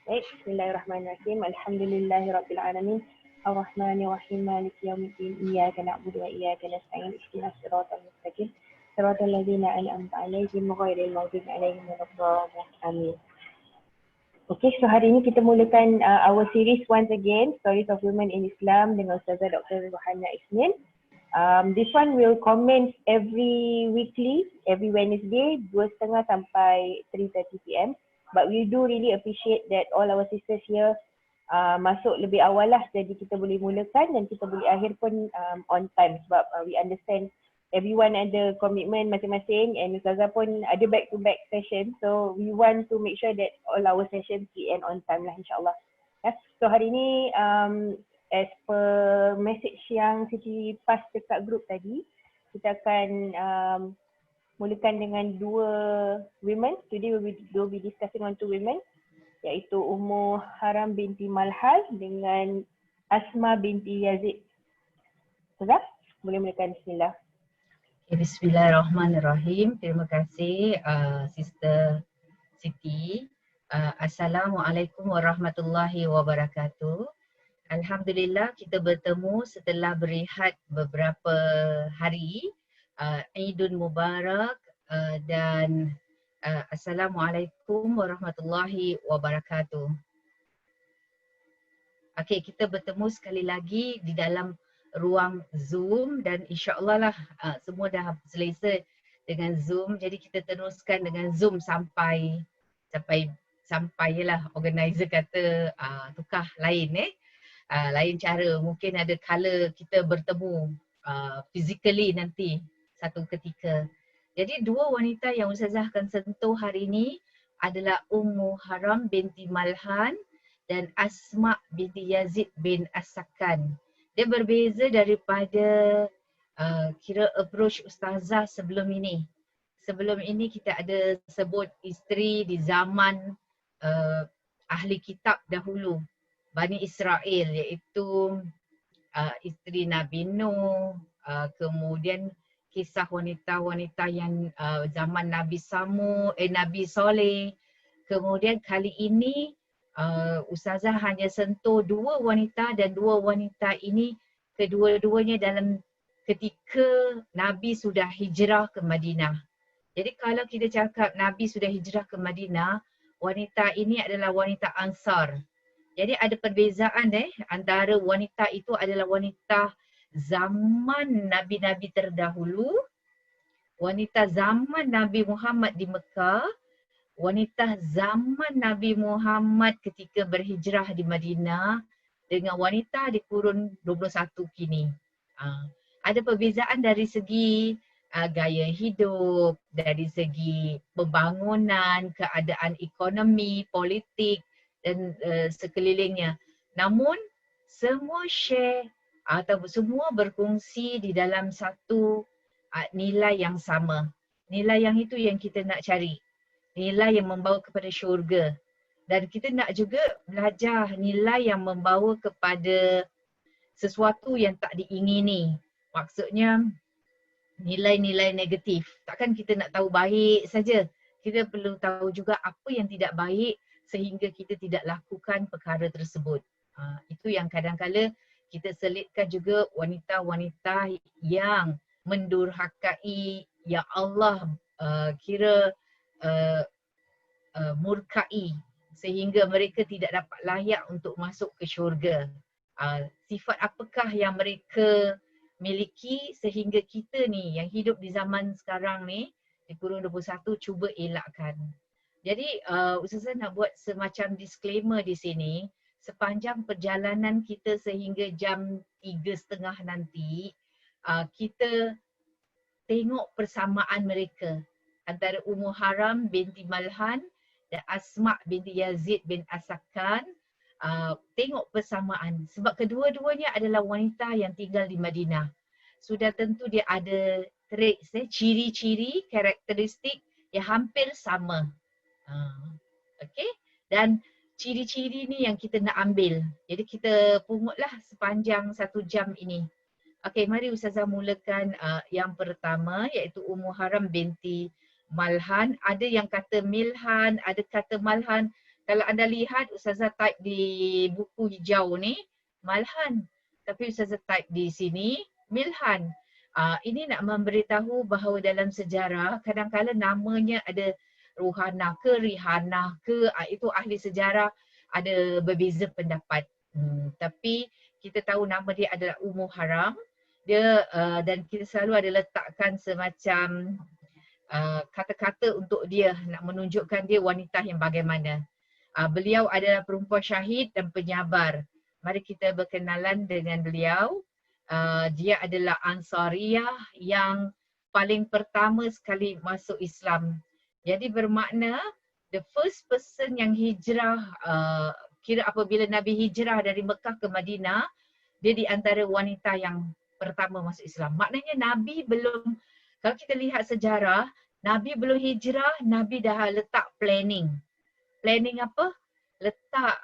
Baik, bismillahirrahmanirrahim. Alhamdulillahirabbil alamin. Ar-Rahmanir-Rahim. Maliki yaumiddin. Iyyaka na'budu wa iyyaka nasta'in. Ihdinas siratal mustaqim. Siratal ladzina an'amta 'alaihim ghairil maghdubi 'alaihim waladdallin. Amin. Okay, so hari ini kita mulakan our series once again, Stories of Women in Islam dengan Ustazah Dr. Rohana Isnin. This one will comment every weekly, every Wednesday, 2:30 sampai 3:30 PM. But we do really appreciate that all our sisters here masuk lebih awal lah, jadi kita boleh mulakan dan kita boleh akhir pun on time sebab we understand everyone ada commitment masing-masing and Ustazah pun ada back-to-back session, so we want to make sure that all our sessions we end on time lah, insyaAllah. So hari ni as per message yang Siti pass dekat group tadi, kita akan mulakan dengan dua women. Today we'll be discussing on two women, iaitu Ummu Haram binti Malhan dengan Asma binti Yazid. Ustazah, boleh mulakan, bismillah. Bismillahirrahmanirrahim. Terima kasih Sister Siti. Assalamualaikum warahmatullahi wabarakatuh. Alhamdulillah kita bertemu setelah berehat beberapa hari. Eidul Mubarak dan Assalamualaikum warahmatullahi wabarakatuh. Okey, kita bertemu sekali lagi di dalam ruang Zoom dan insya-Allah lah semua dah selesa dengan Zoom, jadi kita teruskan dengan Zoom sampai lah organizer kata tukar lain lain cara, mungkin ada kala kita bertemu physically nanti satu ketika. Jadi dua wanita yang Ustazah akan sentuh hari ini adalah Ummu Haram binti Malhan dan Asma binti Yazid bin As-Sakan. Dia berbeza daripada kira approach Ustazah sebelum ini. Sebelum ini kita ada sebut isteri di zaman ahli kitab dahulu, Bani Israel, iaitu isteri Nabi Nuh, kemudian kisah wanita-wanita yang zaman Nabi Nabi Soleh. Kemudian kali ini Ustazah hanya sentuh dua wanita dan dua wanita ini kedua-duanya dalam ketika Nabi sudah hijrah ke Madinah. Jadi kalau kita cakap Nabi sudah hijrah ke Madinah, wanita ini adalah wanita Ansar. Jadi ada perbezaan antara wanita itu adalah wanita zaman Nabi-Nabi terdahulu, wanita zaman Nabi Muhammad di Mekah, wanita zaman Nabi Muhammad ketika berhijrah di Madinah dengan wanita di kurun 21 kini. Ada perbezaan dari segi gaya hidup, dari segi pembangunan, keadaan ekonomi, politik dan sekelilingnya. Namun semua share atau semua berkongsi di dalam satu nilai yang sama. Nilai yang itu yang kita nak cari. Nilai yang membawa kepada syurga. Dan kita nak juga belajar nilai yang membawa kepada sesuatu yang tak diingini. Maksudnya nilai-nilai negatif. Takkan kita nak tahu baik saja. Kita perlu tahu juga apa yang tidak baik sehingga kita tidak lakukan perkara tersebut. Itu yang kadang-kala kita selitkan juga wanita-wanita yang mendurhakai, yang Allah murkai sehingga mereka tidak dapat layak untuk masuk ke syurga. Sifat apakah yang mereka miliki sehingga kita ni yang hidup di zaman sekarang ni di kurun 21 cuba elakkan. Jadi Ustazah nak buat semacam disclaimer di sini, sepanjang perjalanan kita sehingga jam 3:30 nanti kita tengok persamaan mereka antara Ummu Haram binti Malhan dan Asma binti Yazid bin As-Sakan. Tengok persamaan sebab kedua-duanya adalah wanita yang tinggal di Madinah. Sudah tentu dia ada traits, ciri-ciri, karakteristik yang hampir sama. Okay? Dan ciri-ciri ni yang kita nak ambil. Jadi kita pungutlah sepanjang 1 jam ini. Okay, mari Ustazah mulakan yang pertama iaitu Ummu Haram binti Malhan. Ada yang kata Milhan, ada kata Malhan. Kalau anda lihat Ustazah type di buku hijau ni Malhan, tapi Ustazah type di sini Milhan. Ini nak memberitahu bahawa dalam sejarah kadang-kadang namanya ada Ruhana ke Rihana ke, itu ahli sejarah ada berbeza pendapat. Tapi kita tahu nama dia adalah Ummu Haram. Dia dan kita selalu ada letakkan semacam kata-kata untuk dia nak menunjukkan dia wanita yang bagaimana. Beliau adalah perempuan syahid dan penyabar. Mari kita berkenalan dengan beliau. Dia adalah Ansariyah yang paling pertama sekali masuk Islam. Jadi bermakna the first person yang hijrah, kira apabila Nabi hijrah dari Mekah ke Madinah, dia di antara wanita yang pertama masuk Islam. Maknanya Nabi belum, kalau kita lihat sejarah, Nabi belum hijrah, Nabi dah letak planning. Planning apa? Letak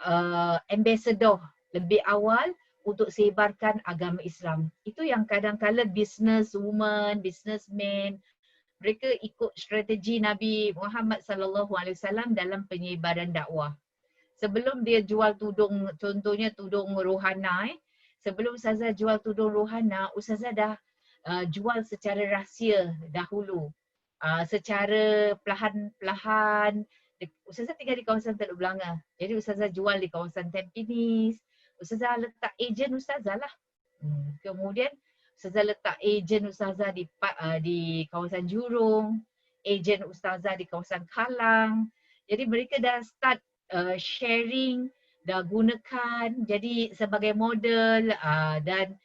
ambassador lebih awal untuk sebarkan agama Islam. Itu yang kadang-kadang business woman, businessman, mereka ikut strategi Nabi Muhammad SAW dalam penyebaran dakwah. Sebelum dia jual tudung, contohnya tudung Rohana, sebelum Ustazah jual tudung Rohana, Ustazah dah jual secara rahsia dahulu. Secara perlahan-lahan. Ustazah tinggal di kawasan Teluk Belanga. Jadi Ustazah jual di kawasan Tampines. Ustazah letak ejen Ustazah lah. Kemudian Ustazah letak ejen Ustazah di kawasan Jurong. Ejen Ustazah di kawasan Kalang. Jadi mereka dah start sharing, dah gunakan jadi sebagai model dan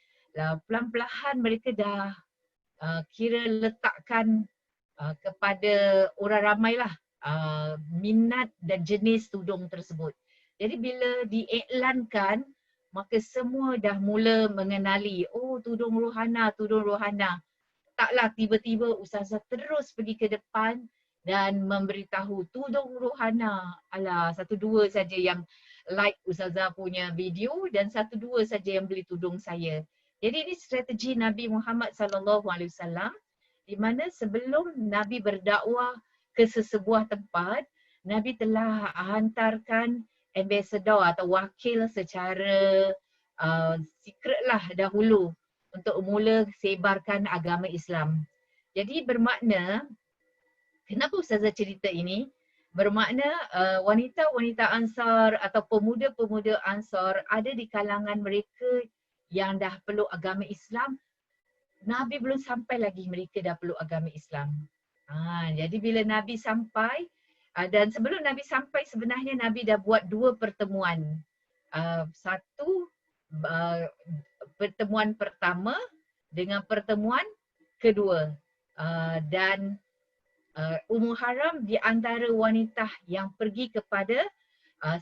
pelan-pelan mereka dah kira letakkan kepada orang ramai lah minat dan jenis tudung tersebut. Jadi bila diiklankan, maka semua dah mula mengenali, oh tudung Rohana, tudung Rohana. Taklah tiba-tiba Ustazah terus pergi ke depan dan memberitahu tudung Rohana. Alah, satu dua saja yang like Ustazah punya video dan satu dua saja yang beli tudung saya. Jadi ini strategi Nabi Muhammad SAW di mana sebelum Nabi berdakwah ke sesebuah tempat, Nabi telah hantarkan ambassador atau wakil secara secret lah dahulu untuk mula sebarkan agama Islam. Jadi bermakna, kenapa Ustazah cerita ini? Bermakna wanita-wanita Ansar atau pemuda-pemuda Ansar ada di kalangan mereka yang dah peluk agama Islam. Nabi belum sampai lagi mereka dah peluk agama Islam. Jadi bila Nabi sampai, dan sebelum Nabi sampai sebenarnya Nabi dah buat dua pertemuan. Satu pertemuan pertama dengan pertemuan kedua. Dan Ummu Haram di antara wanita yang pergi kepada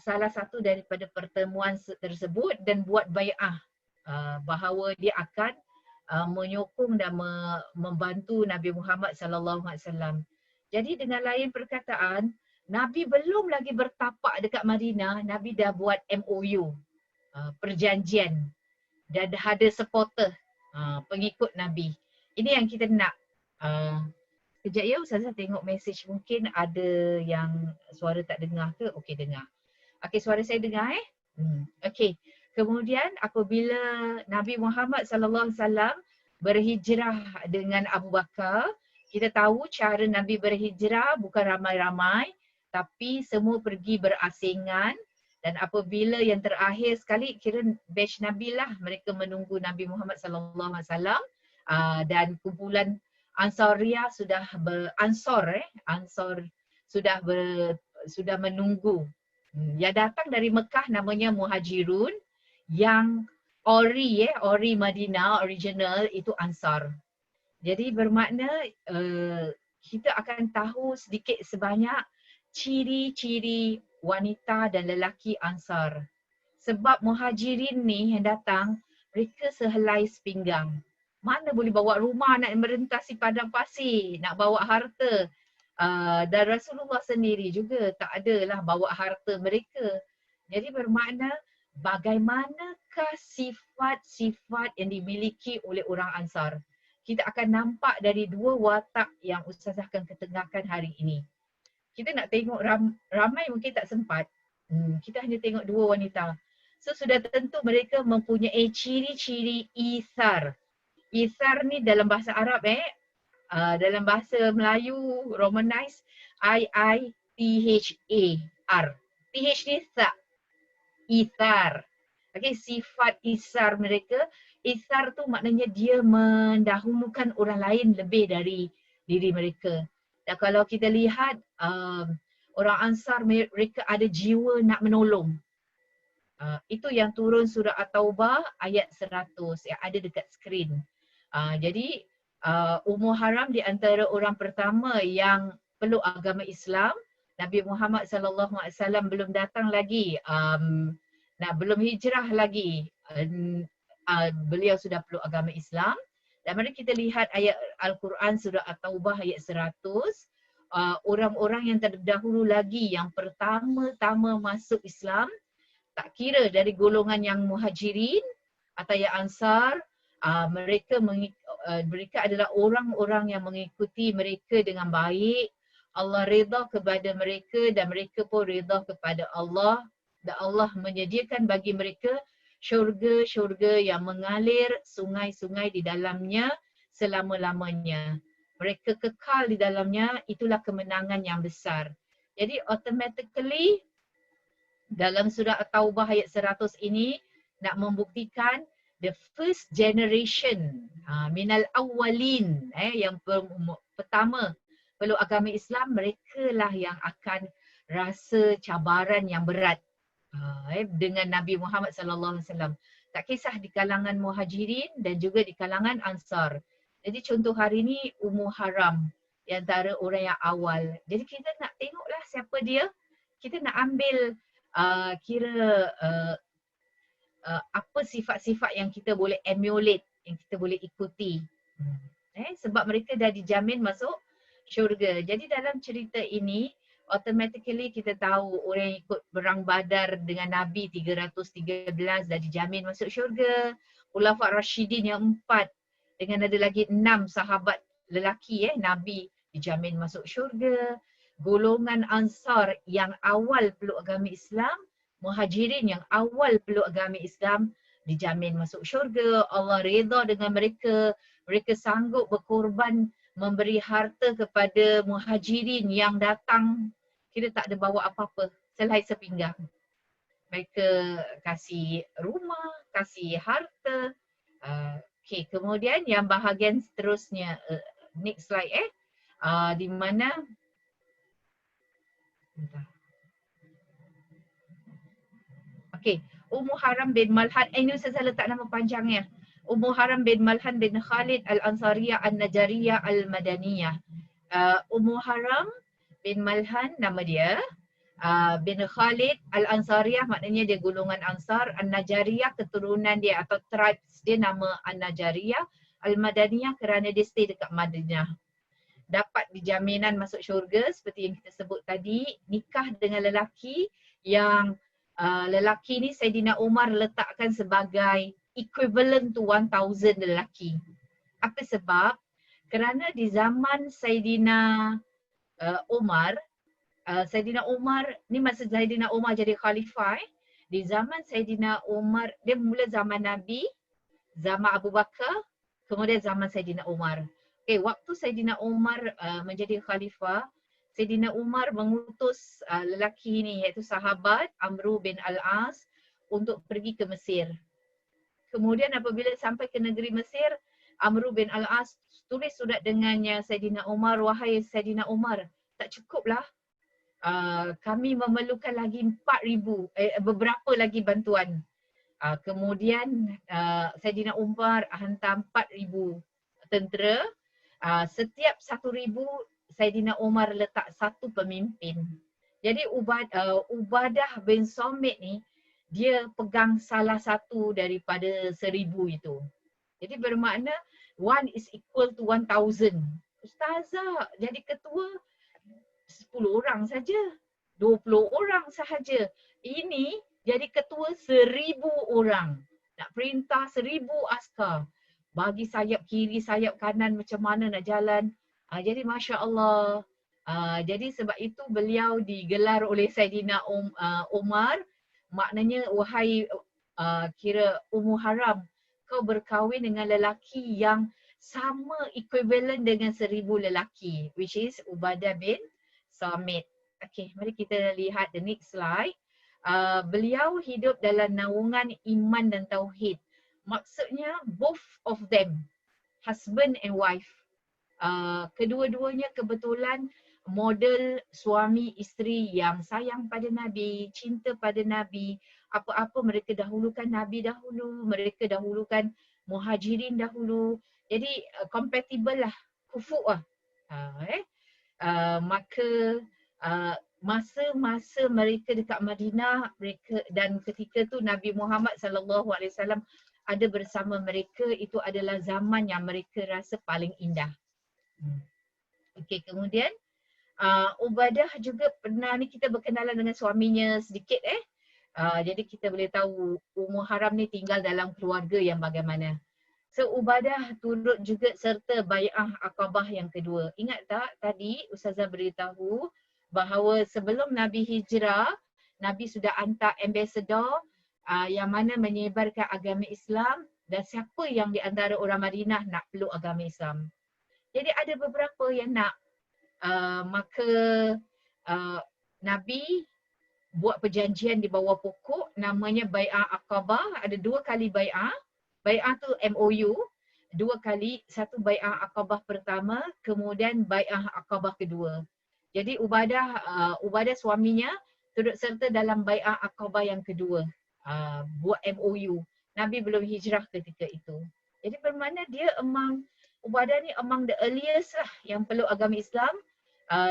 salah satu daripada pertemuan tersebut dan buat bai'ah bahawa dia akan menyokong dan membantu Nabi Muhammad SAW. Jadi dengan lain perkataan, Nabi belum lagi bertapak dekat Madinah, Nabi dah buat MOU, perjanjian, dan dah ada supporter, pengikut Nabi. Ini yang kita nak. Kejap ya Ustazah tengok mesej, mungkin ada yang suara tak dengar ke? Okey, dengar. Okey, suara saya dengar Okey. Kemudian apabila Nabi Muhammad SAW berhijrah dengan Abu Bakar, kita tahu cara Nabi berhijrah bukan ramai-ramai tapi semua pergi berasingan, dan apabila yang terakhir sekali kira batch Nabi lah, mereka menunggu Nabi Muhammad SAW dan kumpulan Ansariyah Ansar sudah menunggu. Yang datang dari Mekah namanya Muhajirun, yang ori Madinah original itu Ansar. Jadi bermakna kita akan tahu sedikit sebanyak ciri-ciri wanita dan lelaki Ansar. Sebab Muhajirin ni yang datang, mereka sehelai sepinggang. Mana boleh bawa rumah nak merentasi padang pasir, nak bawa harta. Dan Rasulullah sendiri juga tak adalah bawa harta mereka. Jadi bermakna bagaimanakah sifat-sifat yang dimiliki oleh orang Ansar. Kita akan nampak dari dua watak yang Ustazah akan ketengahkan hari ini. Kita nak tengok ramai mungkin tak sempat. Kita hanya tengok 2 wanita. So sudah tentu mereka mempunyai ciri-ciri ithar. Ithar ni dalam bahasa Arab dalam bahasa Melayu Romanize I-I-T-H-A-R. TH ni tak, ithar. Okay, sifat isar mereka. Isar tu maknanya dia mendahulukan orang lain lebih dari diri mereka. Dan kalau kita lihat orang Ansar mereka ada jiwa nak menolong. Itu yang turun surah At-Taubah ayat 100 yang ada dekat skrin. Jadi Ummu Haram di antara orang pertama yang peluk agama Islam. Nabi Muhammad SAW belum datang lagi, belum hijrah lagi. Beliau sudah peluk agama Islam. Dan mari kita lihat ayat Al-Quran surah At-Taubah ayat 100. Orang-orang yang terdahulu lagi yang pertama-tama masuk Islam, tak kira dari golongan yang Muhajirin atau yang Ansar, mereka adalah orang-orang yang mengikuti mereka dengan baik. Allah redha kepada mereka dan mereka pun redha kepada Allah, dan Allah menyediakan bagi mereka syurga-syurga yang mengalir sungai-sungai di dalamnya selama-lamanya. Mereka kekal di dalamnya, itulah kemenangan yang besar. Jadi automatically dalam surah At-Taubah ayat 100 ini nak membuktikan the first generation minal awwalin, yang pertama peluk agama Islam, mereka lah yang akan rasa cabaran yang berat dengan Nabi Muhammad sallallahu alaihi wasallam. Tak kisah di kalangan Muhajirin dan juga di kalangan Ansar. Jadi contoh hari ni Ummu Haram di antara orang yang awal. Jadi kita nak tengoklah siapa dia. Kita nak ambil apa sifat-sifat yang kita boleh emulate, yang kita boleh ikuti. Sebab mereka dah dijamin masuk syurga. Jadi dalam cerita ini automatically kita tahu orang yang ikut perang Badar dengan Nabi 313 dah dijamin masuk syurga. Khulafa' Rashidin yang 4 dengan ada lagi 6 sahabat lelaki Nabi dijamin masuk syurga. Golongan Ansar yang awal peluk agama Islam, Muhajirin yang awal peluk agama Islam dijamin masuk syurga. Allah redha dengan mereka. Mereka sanggup berkorban memberi harta kepada Muhajirin yang datang. Kita tak ada bawa apa-apa selain sepinggang. Mereka kasih rumah, kasih harta. Okay, kemudian yang bahagian seterusnya, next slide di mana okay, Ummu Haram bin Malhan, ini saya letak nama panjangnya. Ummu Haram bin Malhan bin Khalid Al-Ansariyah Al-Najariyah Al-Madaniyah. Ummu Haram bin Malhan nama dia, bin Khalid Al-Ansariyah maknanya dia golongan Ansar, Al-Najariyah keturunan dia atau tribes dia nama Al-Najariyah, Al-Madaniyah kerana dia stay dekat Madinah. Dapat dijaminan masuk syurga seperti yang kita sebut tadi, nikah dengan lelaki yang lelaki ni Saidina Umar letakkan sebagai equivalent to 1000 lelaki. Apa sebab? Kerana di zaman Saidina Umar, Saidina Umar ni masa Saidina Umar jadi khalifah, di zaman Saidina Umar, dia mula zaman Nabi, zaman Abu Bakar, kemudian zaman Saidina Umar. Okay, waktu Saidina Umar menjadi khalifah, Saidina Umar mengutus lelaki ini iaitu sahabat Amru bin Al-As untuk pergi ke Mesir. Kemudian apabila sampai ke negeri Mesir, Amru bin Al-As tulis surat dengannya Saidina Umar, wahai Saidina Umar, tak cukuplah. Kami memerlukan lagi 4,000, beberapa lagi bantuan. Kemudian Saidina Umar hantar 4,000 tentera. Setiap 1,000 Saidina Umar letak satu pemimpin. Jadi Ubadah bin Samit ni dia pegang salah satu daripada 1,000 itu. Jadi bermakna 1 is equal to 1,000. Ustazah jadi ketua 10 orang saja, 20 orang sahaja. Ini jadi ketua 1,000 orang. Nak perintah 1,000 askar. Bagi sayap kiri, sayap kanan macam mana nak jalan. Jadi Masya Allah, Jadi sebab itu beliau digelar oleh Saidina Umar, maknanya wahai kira Ummu Haram, kau berkahwin dengan lelaki yang sama equivalent dengan 1000 lelaki, which is Ubadah bin Samit. Okay, mari kita lihat the next slide. Beliau hidup dalam naungan iman dan tauhid. Maksudnya both of them, husband and wife. Kedua-duanya kebetulan model suami isteri yang sayang pada Nabi, cinta pada Nabi. Apa-apa mereka dahulukan Nabi dahulu, mereka dahulukan Muhajirin dahulu. Jadi compatible lah, kufu lah. Maka masa-masa mereka dekat Madinah, mereka dan ketika tu Nabi Muhammad SAW ada bersama mereka, itu adalah zaman yang mereka rasa paling indah. Okey, kemudian Ubadah juga pernah ni kita berkenalan dengan suaminya sedikit jadi kita boleh tahu Ummu Haram ni tinggal dalam keluarga yang bagaimana. So Ubadah turut juga serta bai'ah Aqabah yang kedua. Ingat tak tadi Ustazah beritahu bahawa sebelum Nabi hijrah, Nabi sudah hantar ambassador yang mana menyebarkan agama Islam, dan siapa yang di antara orang Madinah nak peluk agama Islam. Jadi ada beberapa yang nak, maka Nabi buat perjanjian di bawah pokok namanya Bai'ah Aqabah. Ada 2 kali bai'ah. Bai'ah tu MOU, 2 kali, satu Bai'ah Aqabah pertama, kemudian Bai'ah Aqabah kedua. Jadi Ubadah suaminya turut serta dalam Bai'ah Aqabah yang kedua, buat MOU. Nabi belum hijrah ketika itu. Jadi bermakna dia Ubadah ni among the earliest lah yang peluk agama Islam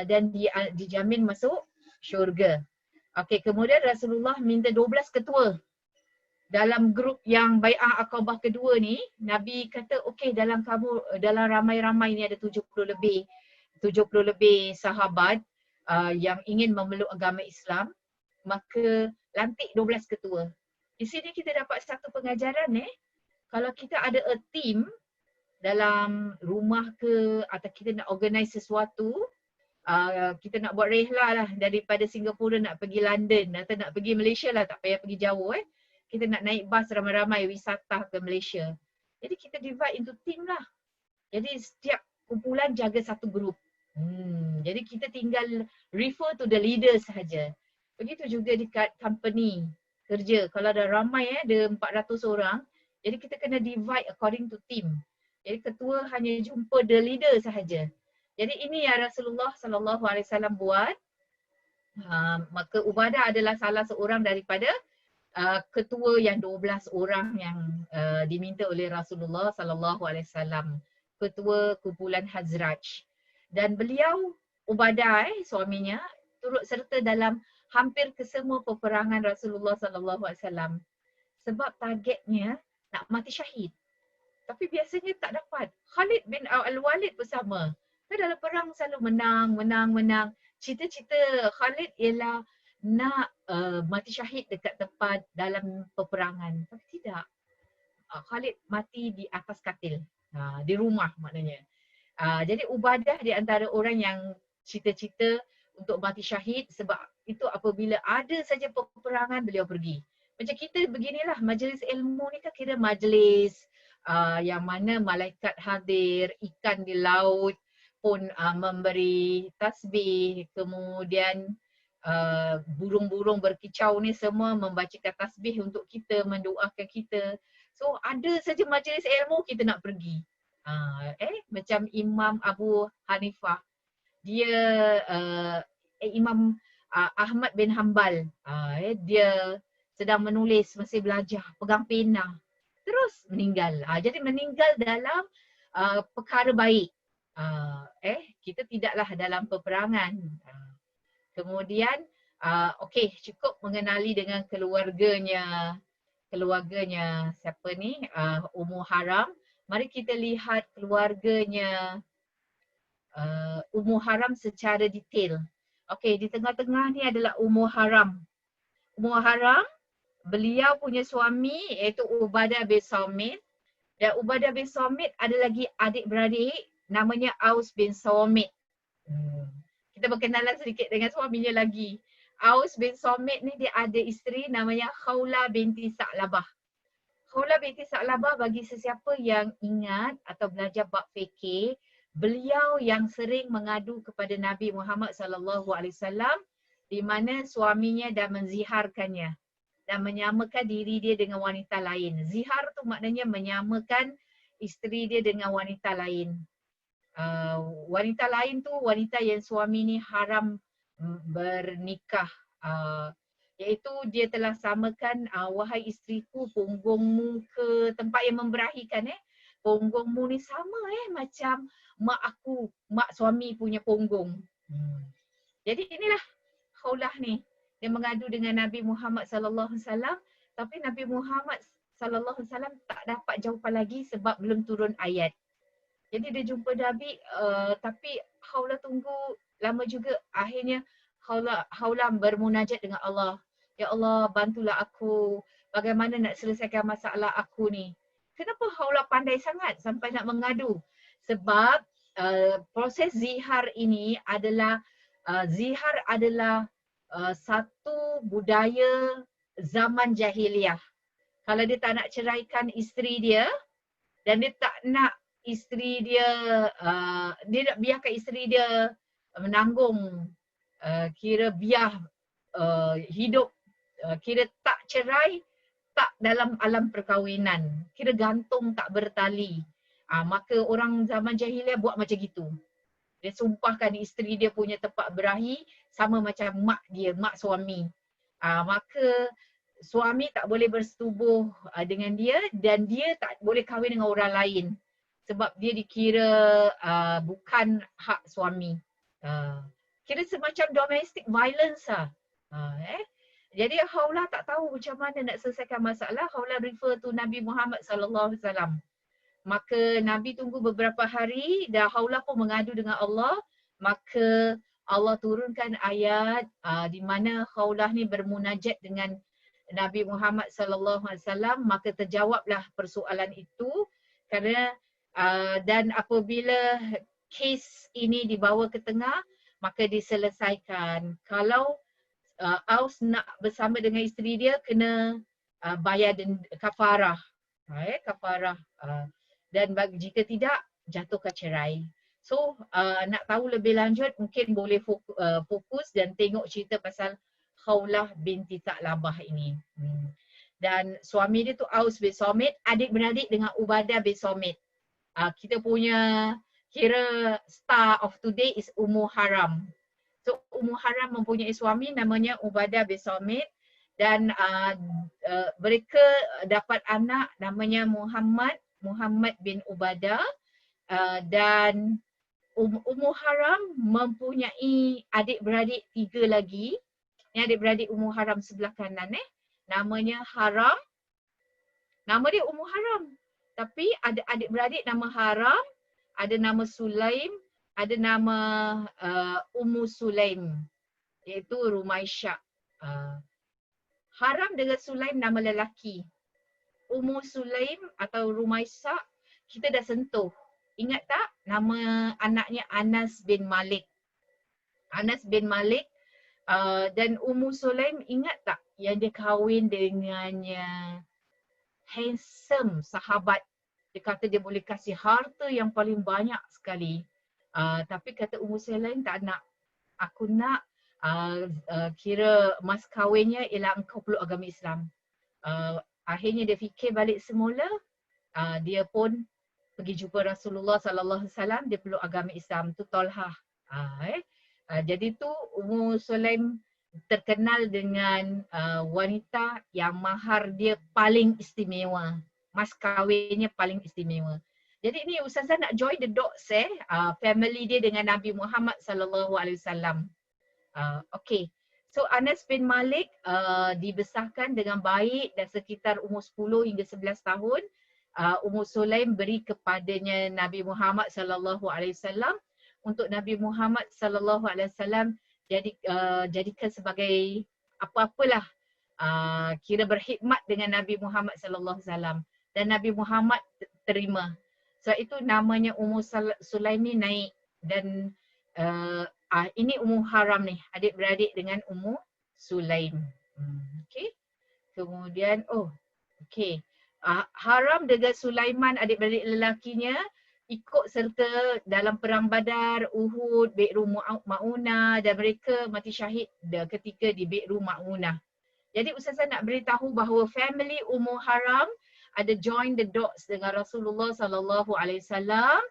dan dijamin masuk syurga. Okey, kemudian Rasulullah minta 12 ketua. Dalam grup yang Bai'ah Aqabah kedua ni, Nabi kata okey, dalam ramai-ramai ni ada 70 lebih sahabat yang ingin memeluk agama Islam, maka lantik 12 ketua. Di sini kita dapat satu pengajaran kalau kita ada a team dalam rumah ke, atau kita nak organize sesuatu, kita nak buat rehlah lah daripada Singapura nak pergi London atau nak pergi Malaysia lah, tak payah pergi jauh kita nak naik bas ramai-ramai wisata ke Malaysia. Jadi kita divide into team lah. Jadi setiap kumpulan jaga satu grup. Jadi kita tinggal refer to the leader sahaja. Begitu juga dekat company kerja. Kalau ada ramai ada 400 orang, jadi kita kena divide according to team. Jadi ketua hanya jumpa the leader sahaja. Jadi ini yang Rasulullah SAW buat. Maka Ubadah adalah salah seorang daripada ketua yang 12 orang yang diminta oleh Rasulullah SAW, ketua kumpulan Hazraj. Dan beliau Ubadah suaminya turut serta dalam hampir kesemua peperangan Rasulullah SAW, sebab targetnya nak mati syahid. Tapi biasanya tak dapat. Khalid bin Al-Walid pun sama. Dalam perang selalu menang. Cita-cita Khalid ialah nak mati syahid dekat tempat dalam peperangan. Tapi tidak. Khalid mati di atas katil. Di rumah maknanya. Jadi Ubadah di antara orang yang cita-cita untuk mati syahid, sebab itu apabila ada saja peperangan beliau pergi. Macam kita beginilah, majlis ilmu ni kan kira majlis yang mana malaikat hadir, ikan di laut pun memberi tasbih, kemudian burung-burung berkicau ni semua membacakan tasbih untuk kita, mendoakan kita. So ada saja majlis ilmu kita nak pergi. Macam Imam Abu Hanifah, dia Imam Ahmad bin Hanbal, dia sedang menulis, masih belajar, pegang pena, terus meninggal. Jadi meninggal dalam perkara baik. Kita tidaklah dalam peperangan. Kemudian okey, cukup mengenali dengan keluarganya siapa ni, Ummu Haram. Mari kita lihat keluarganya Ummu Haram secara detail. Okey, di tengah-tengah ni adalah Ummu Haram. Ummu Haram, beliau punya suami iaitu Ubadah bin Samit, dan Ubadah bin Samit ada lagi adik-beradik namanya Aus bin Samit. Kita kita berkenalan sedikit dengan suaminya lagi. Aus bin Somit ni dia ada isteri namanya Khawlah binti Sa'labah. Khawlah binti Sa'labah, bagi sesiapa yang ingat atau belajar bab fikir, beliau yang sering mengadu kepada Nabi Muhammad SAW di mana suaminya dah menziharkannya dan menyamakan diri dia dengan wanita lain. Zihar tu maknanya menyamakan isteri dia dengan wanita lain. Wanita lain tu wanita yang suami ni haram bernikah. Iaitu dia telah samakan, wahai isteriku, punggungmu ke tempat yang memberahikan, punggungmu ni sama macam mak aku, mak suami punya punggung. Jadi inilah Khawlah ni. Dia mengadu dengan Nabi Muhammad sallallahu alaihi wasallam, tapi Nabi Muhammad sallallahu alaihi wasallam tak dapat jawapan lagi sebab belum turun ayat. Jadi dia jumpa Nabi, tapi Khawlah tunggu lama juga. Akhirnya Khawlah bermunajat dengan Allah. Ya Allah, bantulah aku. Bagaimana nak selesaikan masalah aku ni? Kenapa Khawlah pandai sangat sampai nak mengadu? Sebab proses zihar ini adalah satu budaya zaman jahiliah. Kalau dia tak nak ceraikan isteri dia dan dia tak nak isteri dia, dia nak biarkan isteri dia menanggung, kira biar hidup, kira tak cerai, tak dalam alam perkahwinan, kira gantung tak bertali. Maka orang zaman jahiliah buat macam gitu. Dia sumpahkan isteri dia punya tempat berahi sama macam mak dia, mak suami. Maka suami tak boleh bersetubuh dengan dia dan dia tak boleh kahwin dengan orang lain sebab dia dikira bukan hak suami. Kira semacam domestic violence lah. Jadi Khawlah tak tahu macam mana nak selesaikan masalah. Khawlah refer to Nabi Muhammad sallallahu alaihi wasallam. Maka Nabi tunggu beberapa hari dan Khawlah pun mengadu dengan Allah. Maka Allah turunkan ayat di mana Khawlah ni bermunajat dengan Nabi Muhammad sallallahu alaihi wasallam, maka terjawablah persoalan itu kerana dan apabila kes ini dibawa ke tengah, maka diselesaikan. Kalau Aus nak bersama dengan isteri dia, kena bayar kafarah. Kafarah. Dan jika tidak, jatuhkan cerai. So nak tahu lebih lanjut mungkin boleh fokus dan tengok cerita pasal Khawlah binti Sa'labah ini. Dan suami dia tu Aus bin Somit, adik-beradik dengan Ubadah bin Somit. Kita punya kira star of today is Ummu Haram. So Ummu Haram mempunyai suami namanya Ubadah bin Somit dan mereka dapat anak namanya Muhammad bin Ubadah, dan Ummu Haram mempunyai adik-beradik 3 lagi. Ini adik-beradik Ummu Haram sebelah kanan namanya Haram. Nama dia Ummu Haram. Tapi ada adik-beradik nama Haram, ada nama Sulaim, ada nama Ummu Sulaim, iaitu Rumaisyah. Haram dengan Sulaim nama lelaki. Ummu Sulaim atau Rumaisyah kita dah sentuh. Ingat tak nama anaknya Anas bin Malik? Anas bin Malik. Dan Ummu Sulaim ingat tak yang dia kahwin dengannya handsome sahabat. Dia kata dia boleh kasih harta yang paling banyak sekali. Tapi kata Ummu Sulaim tak nak. Aku nak kira mas kahwinnya ialah engkau peluk agama Islam. Akhirnya dia fikir balik semula. Dia pun pergi jumpa Rasulullah sallallahu alaihi wasallam, dia peluk agama Islam. Tu Talhah. Jadi tu Ummu Sulaim terkenal dengan wanita yang mahar dia paling istimewa. Mas kahwinnya paling istimewa. Jadi ni Ustazah nak join the dots family dia dengan Nabi Muhammad sallallahu alaihi wasallam. Okay. So Anas bin Malik dibesarkan dengan baik dan sekitar umur 10 hingga 11 tahun Ummu Sulaim beri kepadanya Nabi Muhammad sallallahu alaihi wasallam untuk Nabi Muhammad sallallahu alaihi wasallam jadikan sebagai apa-apalah kira berkhidmat dengan Nabi Muhammad sallallahu alaihi wasallam dan Nabi Muhammad terima. Sebab itu namanya Ummu Sulaim ni naik dan ini Ummu Haram ni, adik-beradik dengan Ummu Sulaim. Okey. Kemudian okey. Haram dengan Sulaiman, adik-beradik lelakinya, ikut serta dalam perang Badar, Uhud, Bi'ru Ma'unah, dan mereka mati syahid ketika di Bi'ru Ma'unah. Jadi Ustazah nak beritahu bahawa family Ummu Haram ada join the dots dengan Rasulullah sallallahu alaihi wasallam.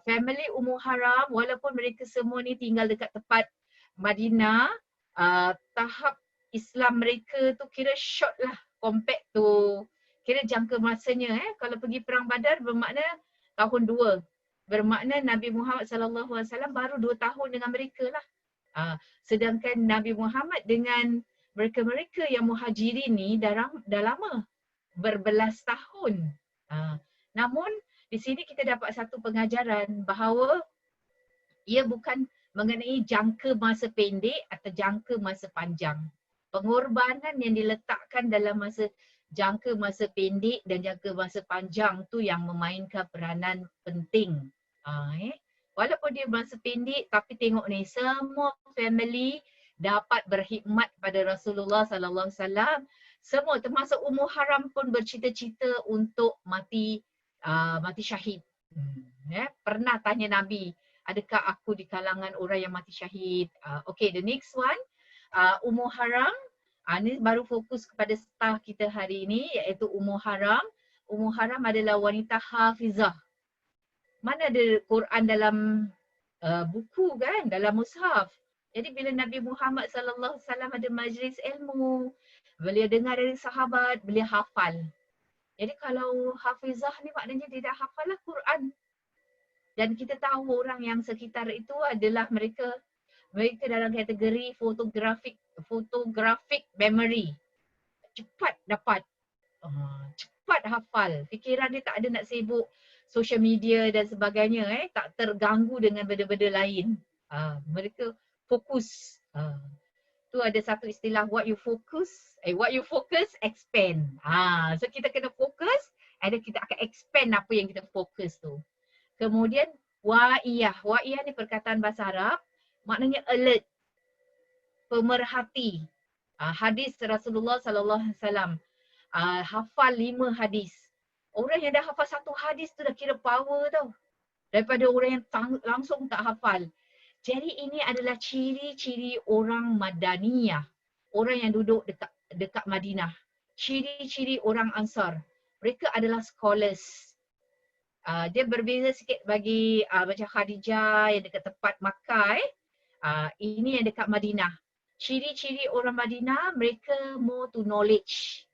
Family Ummu Haram, walaupun mereka semua ni tinggal dekat tempat Madinah, tahap Islam mereka tu kira short lah compared to kira jangka masanya. Kalau pergi perang Badar bermakna tahun 2. Bermakna Nabi Muhammad sallallahu alaihi wasallam baru 2 tahun dengan mereka lah. Sedangkan Nabi Muhammad dengan mereka-mereka yang muhajirin ni dah lama, berbelas tahun. Namun di sini kita dapat satu pengajaran bahawa ia bukan mengenai jangka masa pendek atau jangka masa panjang. Pengorbanan yang diletakkan dalam jangka masa pendek dan jangka masa panjang tu yang memainkan peranan penting. Walaupun dia masa pendek, tapi tengok ni, semua family dapat berkhidmat pada Rasulullah sallallahu alaihi wasallam. Semua termasuk Ummu Haram pun bercita-cita untuk mati syahid. Pernah tanya Nabi, adakah aku di kalangan orang yang mati syahid? Okay, the next one, Ummu Haram. Ni baru fokus kepada star kita hari ini, iaitu Ummu Haram. Ummu Haram adalah wanita hafizah. Mana ada Quran dalam buku kan, dalam mushaf. Jadi bila Nabi Muhammad sallallahu alaihi wasallam ada majlis ilmu, beliau dengar dari sahabat, beliau hafal. Jadi kalau hafizah ni maknanya dia dah hafal lah Quran. Dan kita tahu orang yang sekitar itu adalah mereka dalam kategori photographic memory. Cepat dapat, cepat hafal. Fikiran dia tak ada nak sibuk social media dan sebagainya, tak terganggu dengan benda-benda lain. Mereka fokus. Tu ada satu istilah, what you focus expand. So kita kena fokus, and then kita akan expand apa yang kita fokus tu. Kemudian wa'iyah. Wa'iyah ni perkataan bahasa Arab, maknanya alert, pemerhati. Hadis Rasulullah sallallahu alaihi wasallam, hafal 5 hadis. Orang yang dah hafal 1 hadis tu dah kira power tau, daripada orang yang langsung tak hafal. Jadi ini adalah ciri-ciri orang Madaniyah, orang yang duduk dekat Madinah. Ciri-ciri orang Ansar, mereka adalah scholars. Dia berbeza sikit bagi macam Khadijah yang dekat tempat Makkah. Ini yang dekat Madinah. Ciri-ciri orang Madinah, mereka more to knowledge.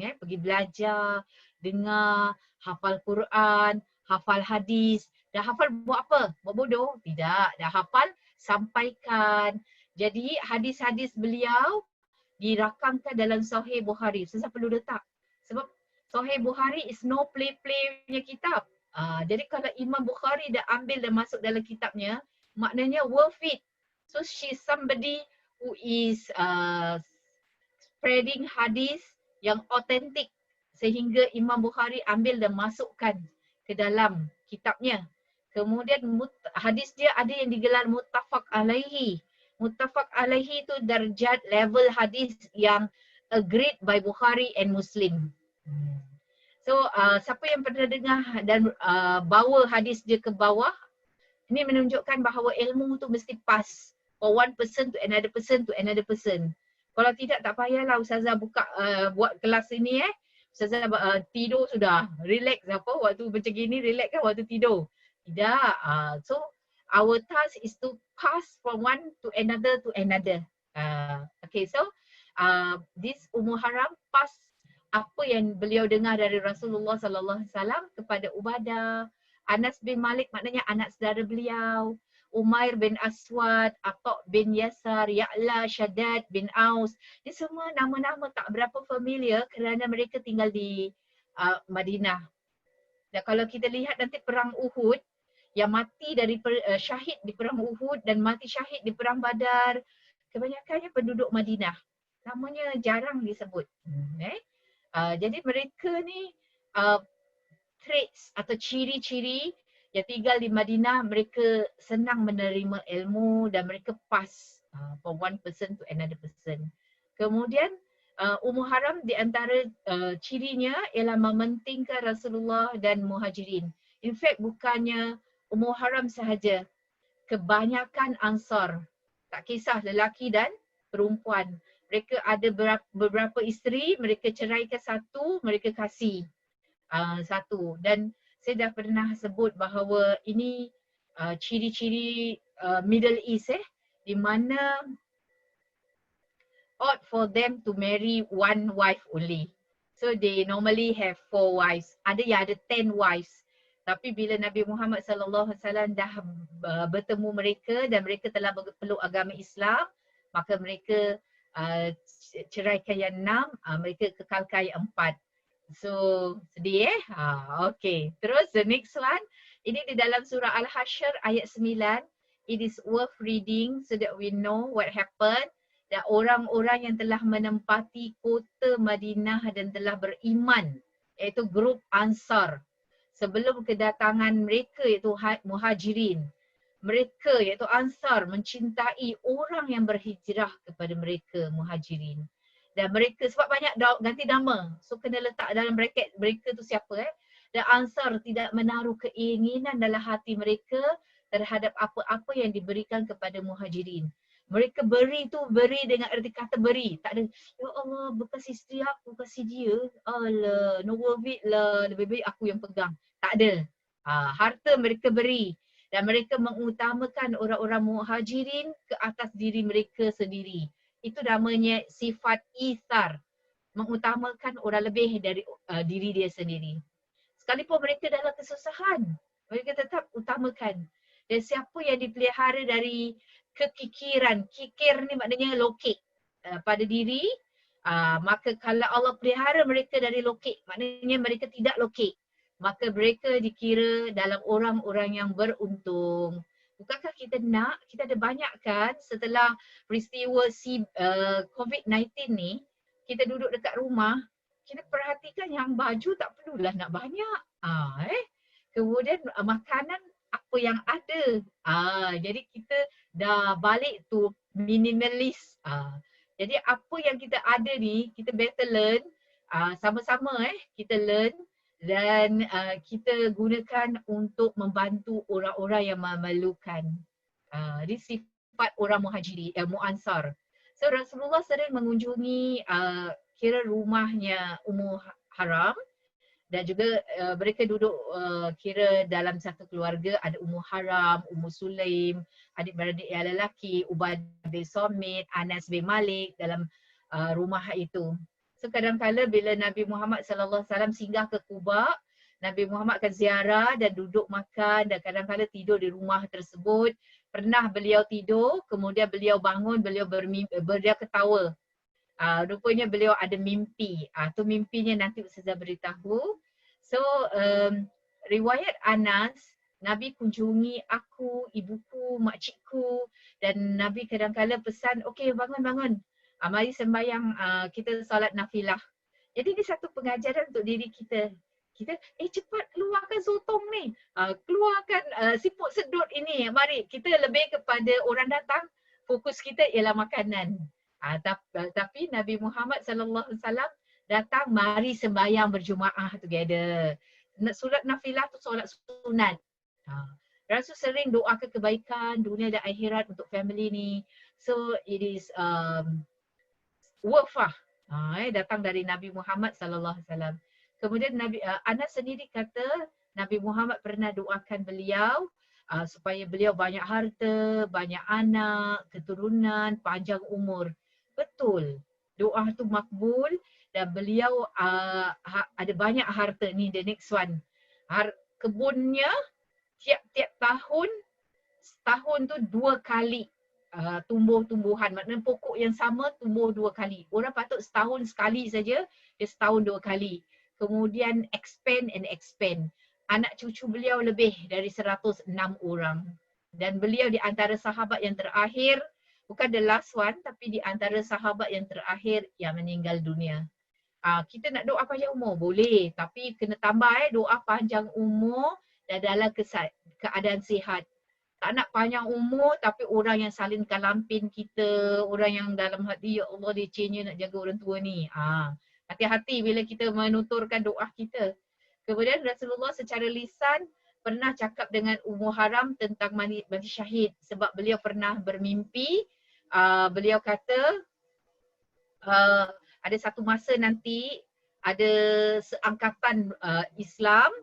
Pergi belajar, dengar, hafal Quran, hafal hadis. Dah hafal buat apa? Buat bodoh? Tidak. Dah hafal, sampaikan. Jadi hadis-hadis beliau dirakamkan dalam Sahih Bukhari. Saya perlu letak. Sebab Sahih Bukhari is no play-play punya kitab. Jadi kalau Imam Bukhari dah ambil dan masuk dalam kitabnya, maknanya worth it. So she's somebody who is spreading hadis yang authentic, sehingga Imam Bukhari ambil dan masukkan ke dalam kitabnya. Kemudian hadis dia ada yang digelar muttafaq alaihi. Muttafaq alaihi tu darjat level hadis yang agreed by Bukhari and Muslim. So siapa yang pernah dengar dan bawa hadis dia ke bawah, ini menunjukkan bahawa ilmu tu mesti pass for one person to another person to another person. Kalau tidak, tak payahlah Ustazah buka buat kelas ini. Ustazah tidur sudah, relax apa, waktu macam gini relax kan waktu tidur. Tidak. So our task is to pass from one to another to another. Okay, so this Ummu Haram pass apa yang beliau dengar dari Rasulullah sallallahu alaihi wasallam kepada Ubadah, Anas bin Malik maknanya anak saudara beliau, Umair bin Aswad, Atha bin Yasar, Ya'la, Shaddad bin Aus. Ini semua nama-nama tak berapa familiar kerana mereka tinggal di Madinah. Dan kalau kita lihat nanti perang Uhud, yang mati dari syahid di perang Uhud dan mati syahid di perang Badar, kebanyakannya penduduk Madinah. Namanya jarang disebut. Jadi mereka ni traits atau ciri-ciri yang tinggal di Madinah, mereka senang menerima ilmu dan mereka pass from one person to another person. Kemudian Ummu Haram di antara cirinya ialah mementingkan Rasulullah dan Muhajirin. In fact bukannya Ummu Haram sahaja, kebanyakan Ansar, tak kisah lelaki dan perempuan. Mereka ada beberapa isteri, mereka ceraikan satu, mereka kasih satu. Dan saya dah pernah sebut bahawa ini ciri-ciri Middle East di mana ought for them to marry one wife only. So they normally have 4 wives. Ada yang ada 10 wives. Tapi bila Nabi Muhammad SAW dah bertemu mereka dan mereka telah berpeluk agama Islam, maka mereka ceraikan yang 6, mereka kekalkan yang 4. So sedih okay. Terus the next one, ini di dalam surah Al-Hashr ayat 9. It is worth reading so that we know what happened. Dan orang-orang yang telah menempati kota Madinah dan telah beriman, iaitu grup Ansar, sebelum kedatangan mereka iaitu Muhajirin. Mereka iaitu Ansar mencintai orang yang berhijrah kepada mereka Muhajirin. Dan mereka, sebab banyak ganti nama, so kena letak dalam bracket mereka tu siapa Dan Ansar tidak menaruh keinginan dalam hati mereka terhadap apa-apa yang diberikan kepada Muhajirin. Mereka beri dengan erti kata beri. Tak ada, ya Allah bekas isteri aku kasih dia. Alah, no worth it lah. Lebih baik aku yang pegang. Tak ada. Harta mereka beri. Dan mereka mengutamakan orang-orang Muhajirin ke atas diri mereka sendiri. Itu namanya sifat ithar. Mengutamakan orang lebih dari diri dia sendiri. Sekalipun mereka dalam kesusahan, mereka tetap utamakan. Dan siapa yang dipelihara dari kekikiran, kikir ni maknanya lokek pada diri, maka kalau Allah pelihara mereka dari lokek, maknanya mereka tidak lokek, maka mereka dikira dalam orang-orang yang beruntung. Bukankah kita nak, kita ada banyak kan setelah peristiwa COVID-19 ni, kita duduk dekat rumah, kita perhatikan yang baju tak perlulah nak banyak. Kemudian makanan apa yang ada. Jadi kita dah balik tu minimalist. Jadi apa yang kita ada ni kita better learn, sama-sama kita learn dan kita gunakan untuk membantu orang-orang yang memerlukan. Ini sifat orang Muhajirin, Muansar. So Rasulullah sering mengunjungi kira rumahnya Ummu Haram. Dan juga mereka duduk kira dalam satu keluarga, ada Ummu Haram, Ummu Sulaim, adik-beradik yang lelaki, Ubadah bin Samit, Anas bin Malik dalam rumah itu. So kadang-kadang bila Nabi Muhammad SAW singgah ke Quba, Nabi Muhammad akan ziarah dan duduk makan dan kadang-kadang tidur di rumah tersebut. Pernah beliau tidur, kemudian beliau bangun, beliau ketawa. Rupanya beliau ada mimpi. Tu mimpinya nanti Ustazah beritahu. So riwayat Anas, Nabi kunjungi aku, ibuku, makcikku dan Nabi kadang-kadang pesan, okey bangun-bangun. Mari sembahyang, kita solat nafilah. Jadi ini satu pengajaran untuk diri kita. Kita cepat keluarkan sotong ni. Keluarkan siput sedut ini. Mari kita lebih kepada orang datang, fokus kita ialah makanan. Tapi Nabi Muhammad SAW datang, mari sembahyang berjemaah together. Solat nafilah tu solat sunat. Rasul sering doakan kebaikan dunia dan akhirat untuk family ni. So it is wafah datang dari Nabi Muhammad SAW. Kemudian Anas sendiri kata Nabi Muhammad pernah doakan beliau supaya beliau banyak harta, banyak anak, keturunan, panjang umur. Betul, doa tu makbul dan beliau ada banyak harta. Ni the next one. Kebunnya tiap-tiap tahun, setahun tu 2 kali tumbuh-tumbuhan. Maknanya pokok yang sama tumbuh 2 kali. Orang patut setahun sekali saja, dia setahun 2 kali. Kemudian expand and expand. Anak cucu beliau lebih dari 106 orang. Dan beliau di antara sahabat yang terakhir, bukan the last one, tapi di antara sahabat yang terakhir yang meninggal dunia. Kita nak doa panjang umur? Boleh. Tapi kena tambah doa panjang umur dan dalam keadaan sihat. Tak nak panjang umur tapi orang yang salingkan lampin kita, orang yang dalam hati, ya Allah lecehnya nak jaga orang tua ni. Hati-hati bila kita menuturkan doa kita. Kemudian Rasulullah secara lisan pernah cakap dengan Ummu Haram tentang mati syahid sebab beliau pernah bermimpi. Beliau kata ada satu masa nanti ada seangkatan Islam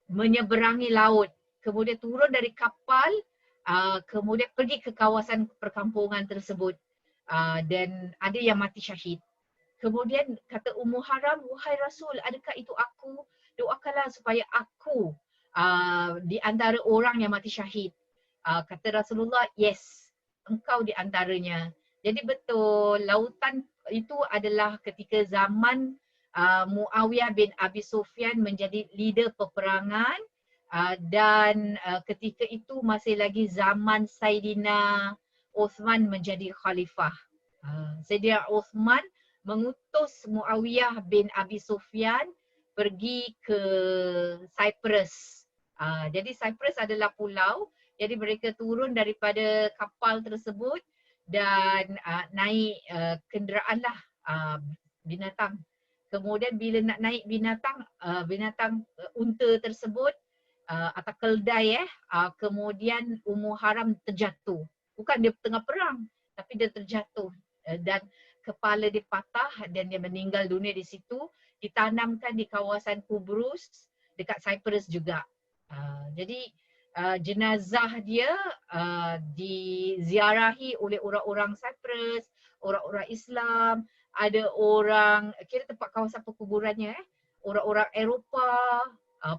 menyeberangi laut, kemudian turun dari kapal, kemudian pergi ke kawasan perkampungan tersebut, dan ada yang mati syahid. Kemudian kata Ummu Haram, wahai Rasul, adakah itu aku? Doakanlah supaya aku di antara orang yang mati syahid. Kata Rasulullah, yes, engkau di antaranya. Jadi betul, lautan itu adalah ketika zaman Muawiyah bin Abi Sufyan menjadi leader peperangan, dan ketika itu masih lagi zaman Saidina Uthman menjadi khalifah. Saidina Uthman mengutus Muawiyah bin Abi Sufyan pergi ke Cyprus. Jadi Cyprus adalah pulau, jadi mereka turun daripada kapal tersebut dan naik kenderaan lah, binatang. Kemudian bila nak naik binatang unta tersebut atau keldai, kemudian Ummu Haram terjatuh. Bukan dia tengah perang tapi dia terjatuh dan kepala dia patah dan dia meninggal dunia di situ, ditanamkan di kawasan Kubrus dekat Cyprus juga. Jadi jenazah dia diziarahi oleh orang-orang Cyprus, orang-orang Islam, ada orang kira tempat kawasan perkuburannya, orang-orang Eropah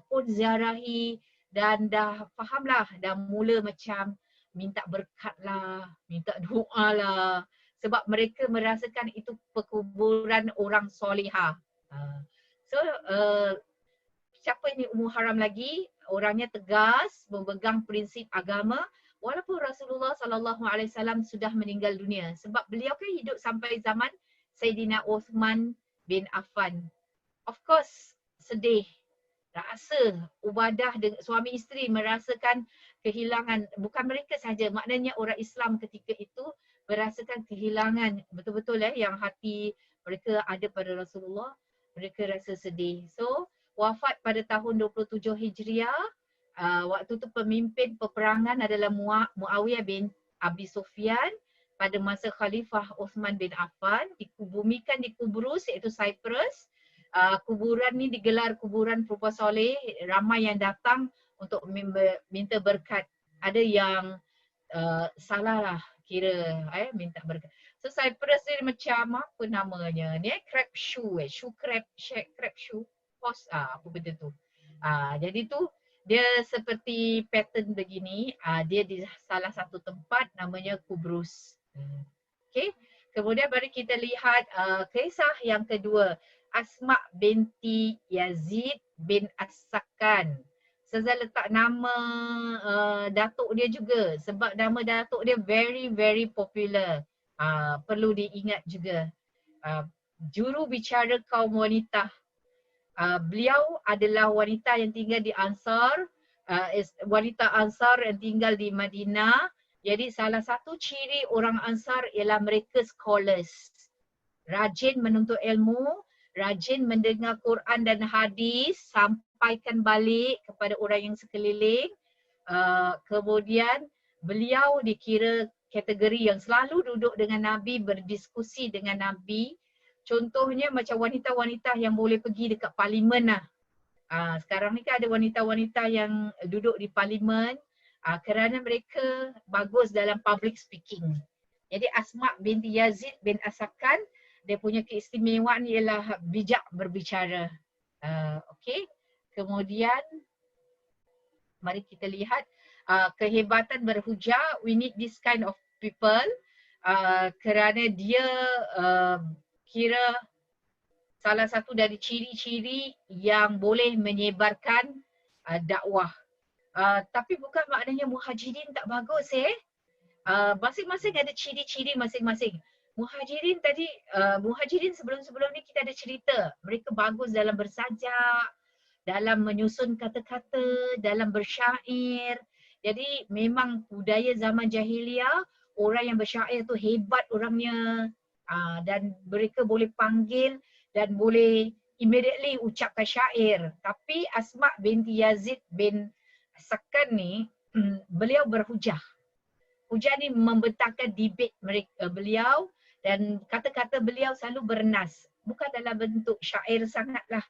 pun ziarahi dan dah fahamlah, dah mula macam minta berkat lah, minta doa lah, sebab mereka merasakan itu perkuburan orang solihah. So siapa ini Ummu Haram lagi? Orangnya tegas, memegang prinsip agama walaupun Rasulullah SAW sudah meninggal dunia, sebab beliau kan hidup sampai zaman Saidina Uthman bin Affan. Of course sedih, rasa Ubadah dengan suami isteri merasakan kehilangan, bukan mereka saja, maknanya orang Islam ketika itu merasakan kehilangan betul-betul yang hati mereka ada pada Rasulullah, mereka rasa sedih. So wafat pada tahun 27 Hijriah. Waktu tu pemimpin peperangan adalah Muawiyah bin Abi Sufyan pada masa Khalifah Uthman bin Affan, dikubumikan di Kubrus iaitu Cyprus. Kuburan ni digelar kuburan perempuan soleh, ramai yang datang untuk minta berkat. Ada yang salah lah kira minta berkat. So Cyprus ni macam apa namanya ni, crab shoe, shoe crab shoe. Apa benda tu. Jadi tu dia seperti pattern begini, dia di salah satu tempat namanya Kubrus. Okay. Kemudian mari kita lihat kisah yang kedua, Asma binti Yazid bin As-Sakan. Saya letak nama datuk dia juga sebab nama datuk dia very very popular. Perlu diingat juga. Juru bicara kaum wanita. Beliau adalah wanita yang tinggal di Ansar, wanita Ansar yang tinggal di Madinah. Jadi salah satu ciri orang Ansar ialah mereka scholars. Rajin menuntut ilmu, rajin mendengar Quran dan hadis, sampaikan balik kepada orang yang sekeliling. Kemudian beliau dikira kategori yang selalu duduk dengan Nabi, berdiskusi dengan Nabi. Contohnya macam wanita-wanita yang boleh pergi dekat parlimen lah. Sekarang ni kan ada wanita-wanita yang duduk di parlimen kerana mereka bagus dalam public speaking. Jadi Asma binti Yazid bin As-Sakan, dia punya keistimewaan ialah bijak berbicara. Okay. Kemudian mari kita lihat kehebatan berhujah. We need this kind of people kerana dia kira salah satu dari ciri-ciri yang boleh menyebarkan dakwah. Tapi bukan maknanya muhajirin tak bagus masing-masing ada ciri-ciri masing-masing. Muhajirin sebelum-sebelum ni kita ada cerita. Mereka bagus dalam bersajak, dalam menyusun kata-kata, dalam bersyair. Jadi memang budaya zaman jahiliah, orang yang bersyair tu hebat orangnya, dan mereka boleh panggil dan boleh immediately ucapkan syair. Tapi Asma binti Yazid bin Sakan ni, beliau berhujah. Hujah ni membentangkan debate mereka, beliau, dan kata-kata beliau selalu bernas. Bukan dalam bentuk syair sangatlah.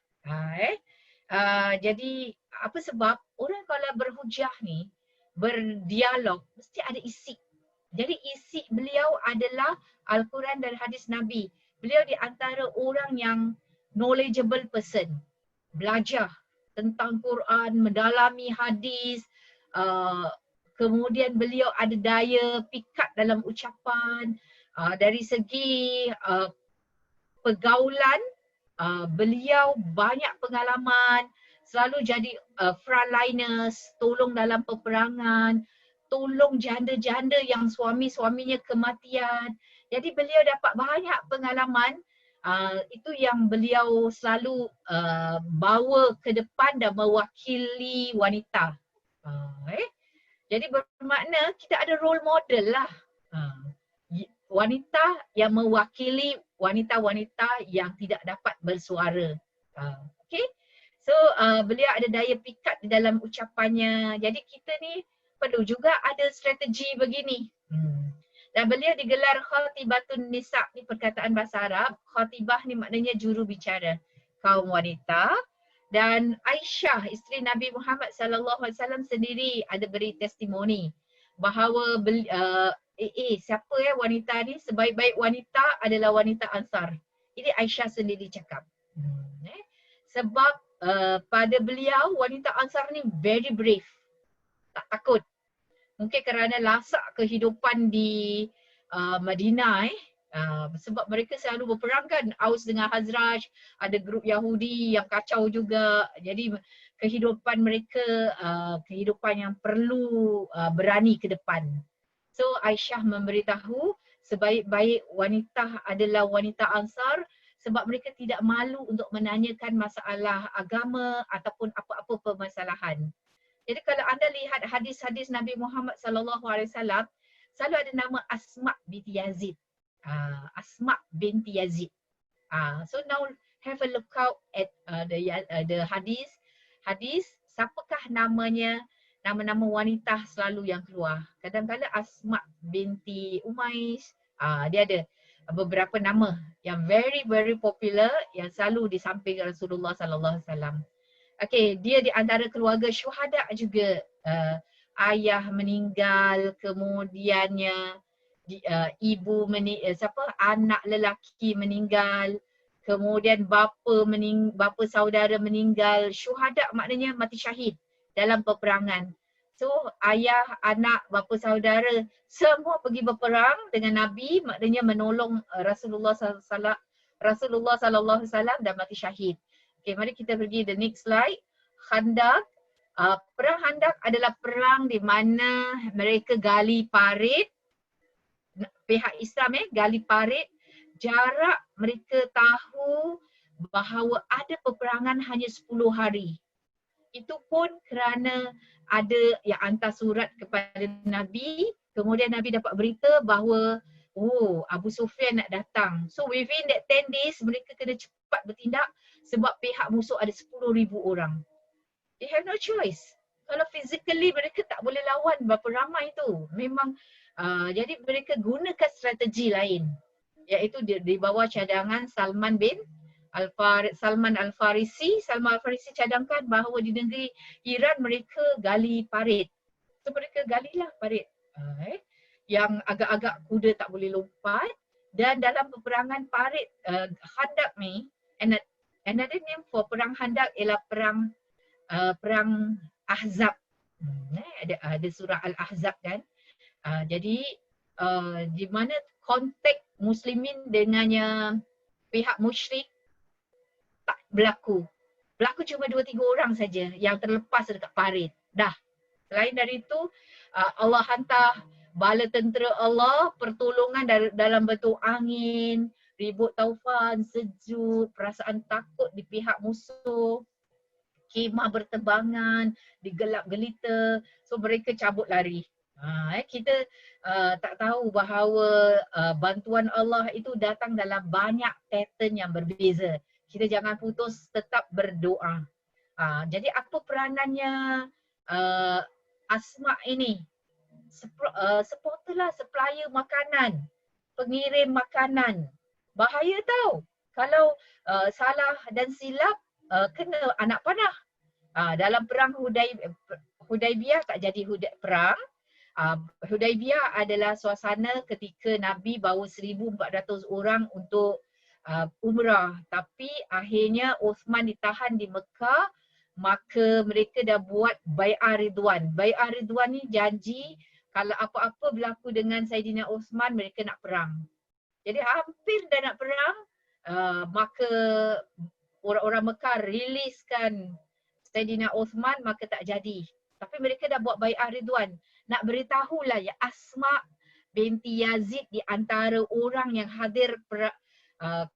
Jadi apa sebab orang kalau berhujah ni, berdialog, mesti ada isi. Jadi isi beliau adalah Al-Quran dan hadis Nabi. Beliau di antara orang yang knowledgeable person. Belajar tentang Quran, mendalami hadis, kemudian beliau ada daya pikat dalam ucapan. Dari segi pergaulan, beliau banyak pengalaman, selalu jadi frontliners, tolong dalam peperangan, tolong janda-janda yang suami-suaminya kematian. Jadi beliau dapat banyak pengalaman. Itu yang beliau selalu bawa ke depan dan mewakili wanita. Jadi bermakna kita ada role model lah. Wanita yang mewakili wanita-wanita yang tidak dapat bersuara. Okay. So beliau ada daya pikat di dalam ucapannya. Jadi kita ni perlu juga ada strategi begini. Dan beliau digelar Khatibatun Nisa, ni perkataan bahasa Arab. Khatibah ni maknanya juru bicara kaum wanita. Dan Aisyah, isteri Nabi Muhammad SAW sendiri ada beri testimoni bahawa siapa wanita ni, sebaik-baik wanita adalah wanita Ansar. Ini Aisyah sendiri cakap. Sebab pada beliau wanita Ansar ni very brave. Tak takut. Mungkin kerana lasak kehidupan di Madinah sebab mereka selalu berperang kan, Aus dengan Khazraj, ada grup Yahudi yang kacau juga. Jadi kehidupan mereka kehidupan yang perlu berani ke depan. So Aisyah memberitahu sebaik-baik wanita adalah wanita Ansar sebab mereka tidak malu untuk menanyakan masalah agama ataupun apa-apa permasalahan. Jadi kalau anda lihat hadis-hadis Nabi Muhammad SAW, selalu ada nama Asma binti Yazid. Asma binti Yazid. So now have a look out at the hadis. Hadis, siapakah namanya, nama-nama wanita selalu yang keluar. Kadang-kadang Asma binti Umais, dia ada beberapa nama yang very very popular yang selalu disampaikan Rasulullah SAW. Okay, dia di antara keluarga syuhada juga. Ayah meninggal, kemudiannya ibu anak lelaki meninggal, kemudian bapa saudara meninggal. Syuhada maknanya mati syahid dalam peperangan. So ayah, anak, bapa saudara semua pergi berperang dengan Nabi, maknanya menolong Rasulullah SAW dan mati syahid. Okay, mari kita pergi the next slide. Khandaq. Perang Khandaq adalah perang di mana mereka gali parit, pihak Islam gali parit. Jarak mereka tahu bahawa ada peperangan hanya 10 hari. Itu pun kerana ada yang hantar surat kepada Nabi, kemudian Nabi dapat berita bahawa Abu Sufyan nak datang. So within that 10 days mereka kena cepat bertindak sebab pihak musuh ada 10,000 orang. They have no choice. Kalau physically mereka tak boleh lawan berapa ramai tu. Memang jadi mereka gunakan strategi lain, iaitu di bawah cadangan Salman Al-Farisi. Salman Al-Farisi cadangkan bahawa di negeri Iran mereka gali parit. So mereka galilah parit yang agak-agak kuda tak boleh lompat. Dan dalam peperangan parit Khandaq ni, another name for perang Khandaq ialah perang Ahzab. Ada surah Al-Ahzab kan. Jadi di mana kontak muslimin dengannya pihak musyrik tak berlaku. Berlaku cuma 2-3 orang saja yang terlepas dekat parit. Dah. Selain dari itu Allah hantar bala tentera Allah, pertolongan dalam bentuk angin, ribut taufan, sejuk, perasaan takut di pihak musuh. kemah berterbangan, digelap gelita, so mereka cabut lari. Kita tak tahu bahawa bantuan Allah itu datang dalam banyak pattern yang berbeza. Kita jangan putus tetap berdoa. Jadi apa peranannya Asma ini? Supporter lah, supplier makanan, pengirim makanan. Bahaya tau. Kalau salah dan silap kena anak panah. Dalam perang Hudaibiyah tak jadi perang. Hudaibiyah adalah suasana ketika Nabi bawa 1,400 orang untuk umrah. Tapi akhirnya Uthman ditahan di Mekah, maka mereka dah buat Bai'ah Ridwan. Bai'ah Ridwan ni janji kalau apa-apa berlaku dengan Saidina Uthman, mereka nak perang. Jadi hampir dah nak perang, maka orang-orang Mekah riliskan Saidina Uthman, maka tak jadi. Tapi mereka dah buat Bai'ah Ridwan. Nak beritahulah ya Asma binti Yazid di antara orang yang hadir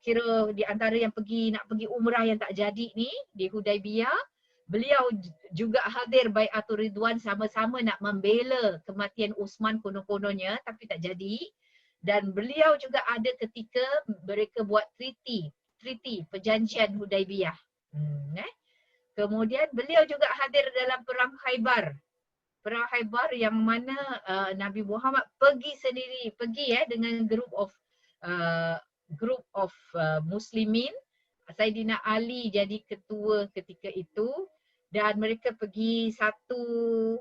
kira di antara yang nak pergi umrah yang tak jadi ni di Hudaibiyah, beliau juga hadir Bai'atul Ridwan, sama-sama nak membela kematian Uthman konon-kononnya, tapi tak jadi. Dan beliau juga ada ketika mereka buat treaty perjanjian Hudaibiyah. Kemudian beliau juga hadir dalam perang Khaybar. Perang Khaybar yang mana Nabi Muhammad pergi sendiri, dengan group of muslimin. Saidina Ali jadi ketua ketika itu dan mereka pergi satu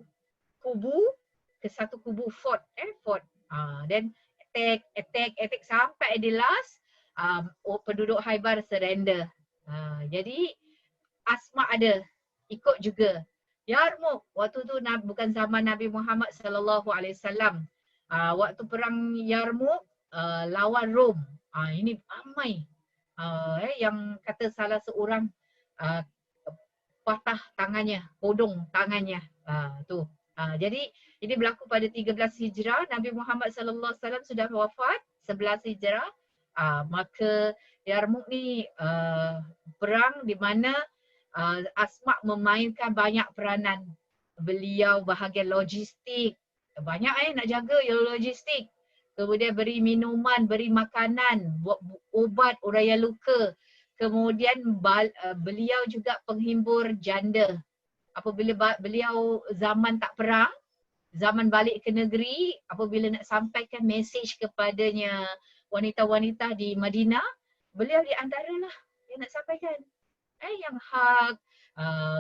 kubu fort. Dan attack sampai di last penduduk Khaybar surrender. Jadi Asma ada ikut juga. Yarmouk waktu tu bukan zaman Nabi Muhammad sallallahu alaihi wasallam. Waktu perang Yarmouk lawan Rom. Ini ramai. Yang kata salah seorang patah tangannya, podong tangannya. Jadi ini berlaku pada 13 Hijrah. Nabi Muhammad sallallahu alaihi wasallam sudah wafat 11 Hijrah. Maka Yarmouk ni perang di mana Asma memainkan banyak peranan. Beliau bahagian logistik. Banyak nak jaga logistik. Kemudian beri minuman, beri makanan, buat ubat orang yang luka. Kemudian beliau juga penghibur janda. Apabila beliau zaman tak perang, zaman balik ke negeri, apabila nak sampaikan mesej kepadanya wanita-wanita di Madinah, beliau di antaralah dia nak sampaikan. Yang hak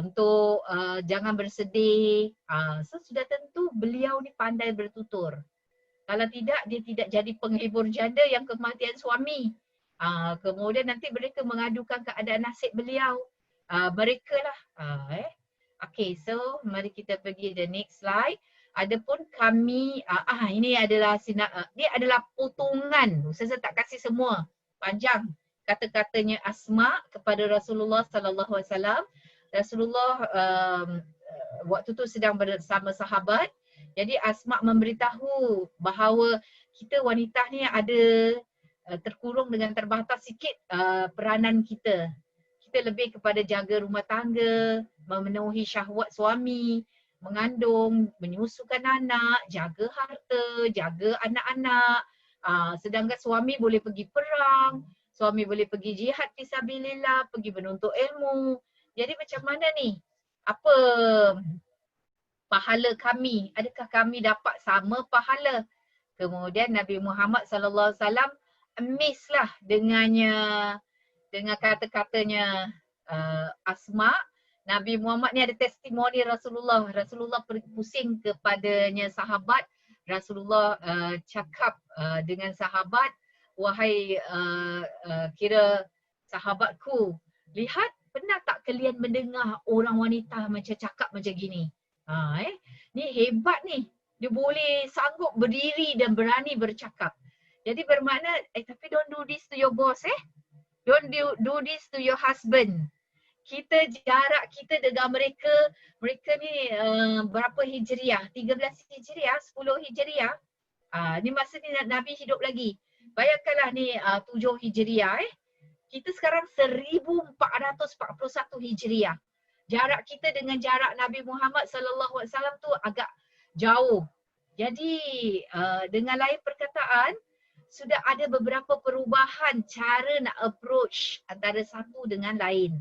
untuk jangan bersedih. So sudah tentu beliau ni pandai bertutur. Kalau tidak, dia tidak jadi penghibur janda yang kematian suami. Kemudian nanti mereka mengadukan keadaan nasib beliau. Mereka lah. Okay, so mari kita pergi the next slide. Adapun kami, ini adalah dia adalah potongan. Saya tak kasih semua. Panjang. Kata-katanya Asma kepada Rasulullah sallallahu alaihi wasallam. Rasulullah waktu tu sedang bersama sahabat. Jadi Asma memberitahu bahawa kita wanita ni ada terkurung dengan terbatas sikit peranan kita. Kita lebih kepada jaga rumah tangga, memenuhi syahwat suami, mengandung, menyusukan anak, jaga harta, jaga anak-anak. Sedangkan suami boleh pergi perang, suami boleh pergi jihad fisabilillah, pergi menuntut ilmu. Jadi macam mana ni? Apa pahala kami? Adakah kami dapat sama pahala? Kemudian Nabi Muhammad sallallahu alaihi wasallam amazed lah dengan kata-katanya Asma. Nabi Muhammad ni ada testimoni Rasulullah. Rasulullah pusing kepadanya sahabat. Rasulullah cakap dengan sahabat, wahai kira sahabatku, lihat pernah tak kalian mendengar orang wanita macam cakap macam gini? Ni hebat ni. Dia boleh sanggup berdiri dan berani bercakap. Jadi bermakna, tapi don't do this to your boss Don't do this to your husband. Jarak kita dengan mereka ni berapa Hijriah? 13 Hijriah, 10 Hijriah. Ni masa ni Nabi hidup lagi. Bayangkanlah ni 7 Hijriah Kita sekarang 1441 Hijriah. jarak kita dengan jarak Nabi Muhammad sallallahu alaihi wasallam tu agak jauh. Jadi dengan lain perkataan, sudah ada beberapa perubahan cara nak approach antara satu dengan lain.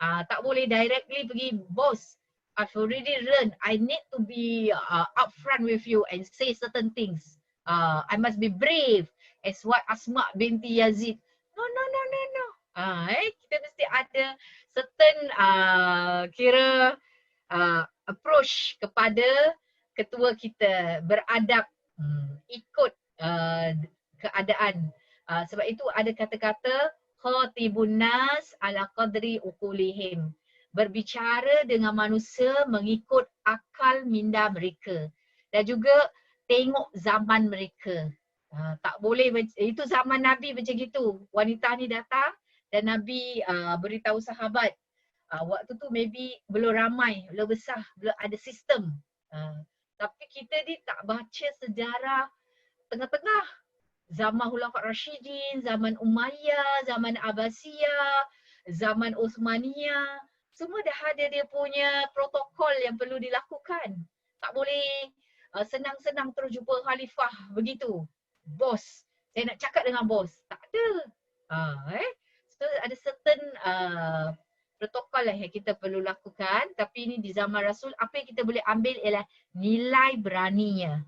Tak boleh directly pergi, boss, I've already learned, I need to be upfront with you and say certain things. I must be brave as what Asma binti Yazid. No. Kita mesti ada certain kira approach kepada ketua kita, beradab, ikut keadaan. Sebab itu ada kata-kata khatibun nas ala qadri uqulihim. Berbicara dengan manusia mengikut akal minda mereka. Dan juga tengok zaman mereka. Tak boleh, itu zaman Nabi macam gitu. Wanita ni datang dan Nabi beritahu sahabat. Waktu tu maybe belum ramai, belum besar, belum ada sistem. Tapi kita ni tak baca sejarah tengah-tengah. Zaman Khulafaur Rasyidin, zaman Umayyah, zaman Abbasiyah, zaman Uthmaniyah. Semua dah ada dia punya protokol yang perlu dilakukan. Tak boleh senang-senang terus jumpa khalifah begitu. Bos, saya nak cakap dengan bos. Tak ada. So ada certain protokol lah yang kita perlu lakukan. Tapi ini di zaman Rasul, apa yang kita boleh ambil ialah nilai beraninya.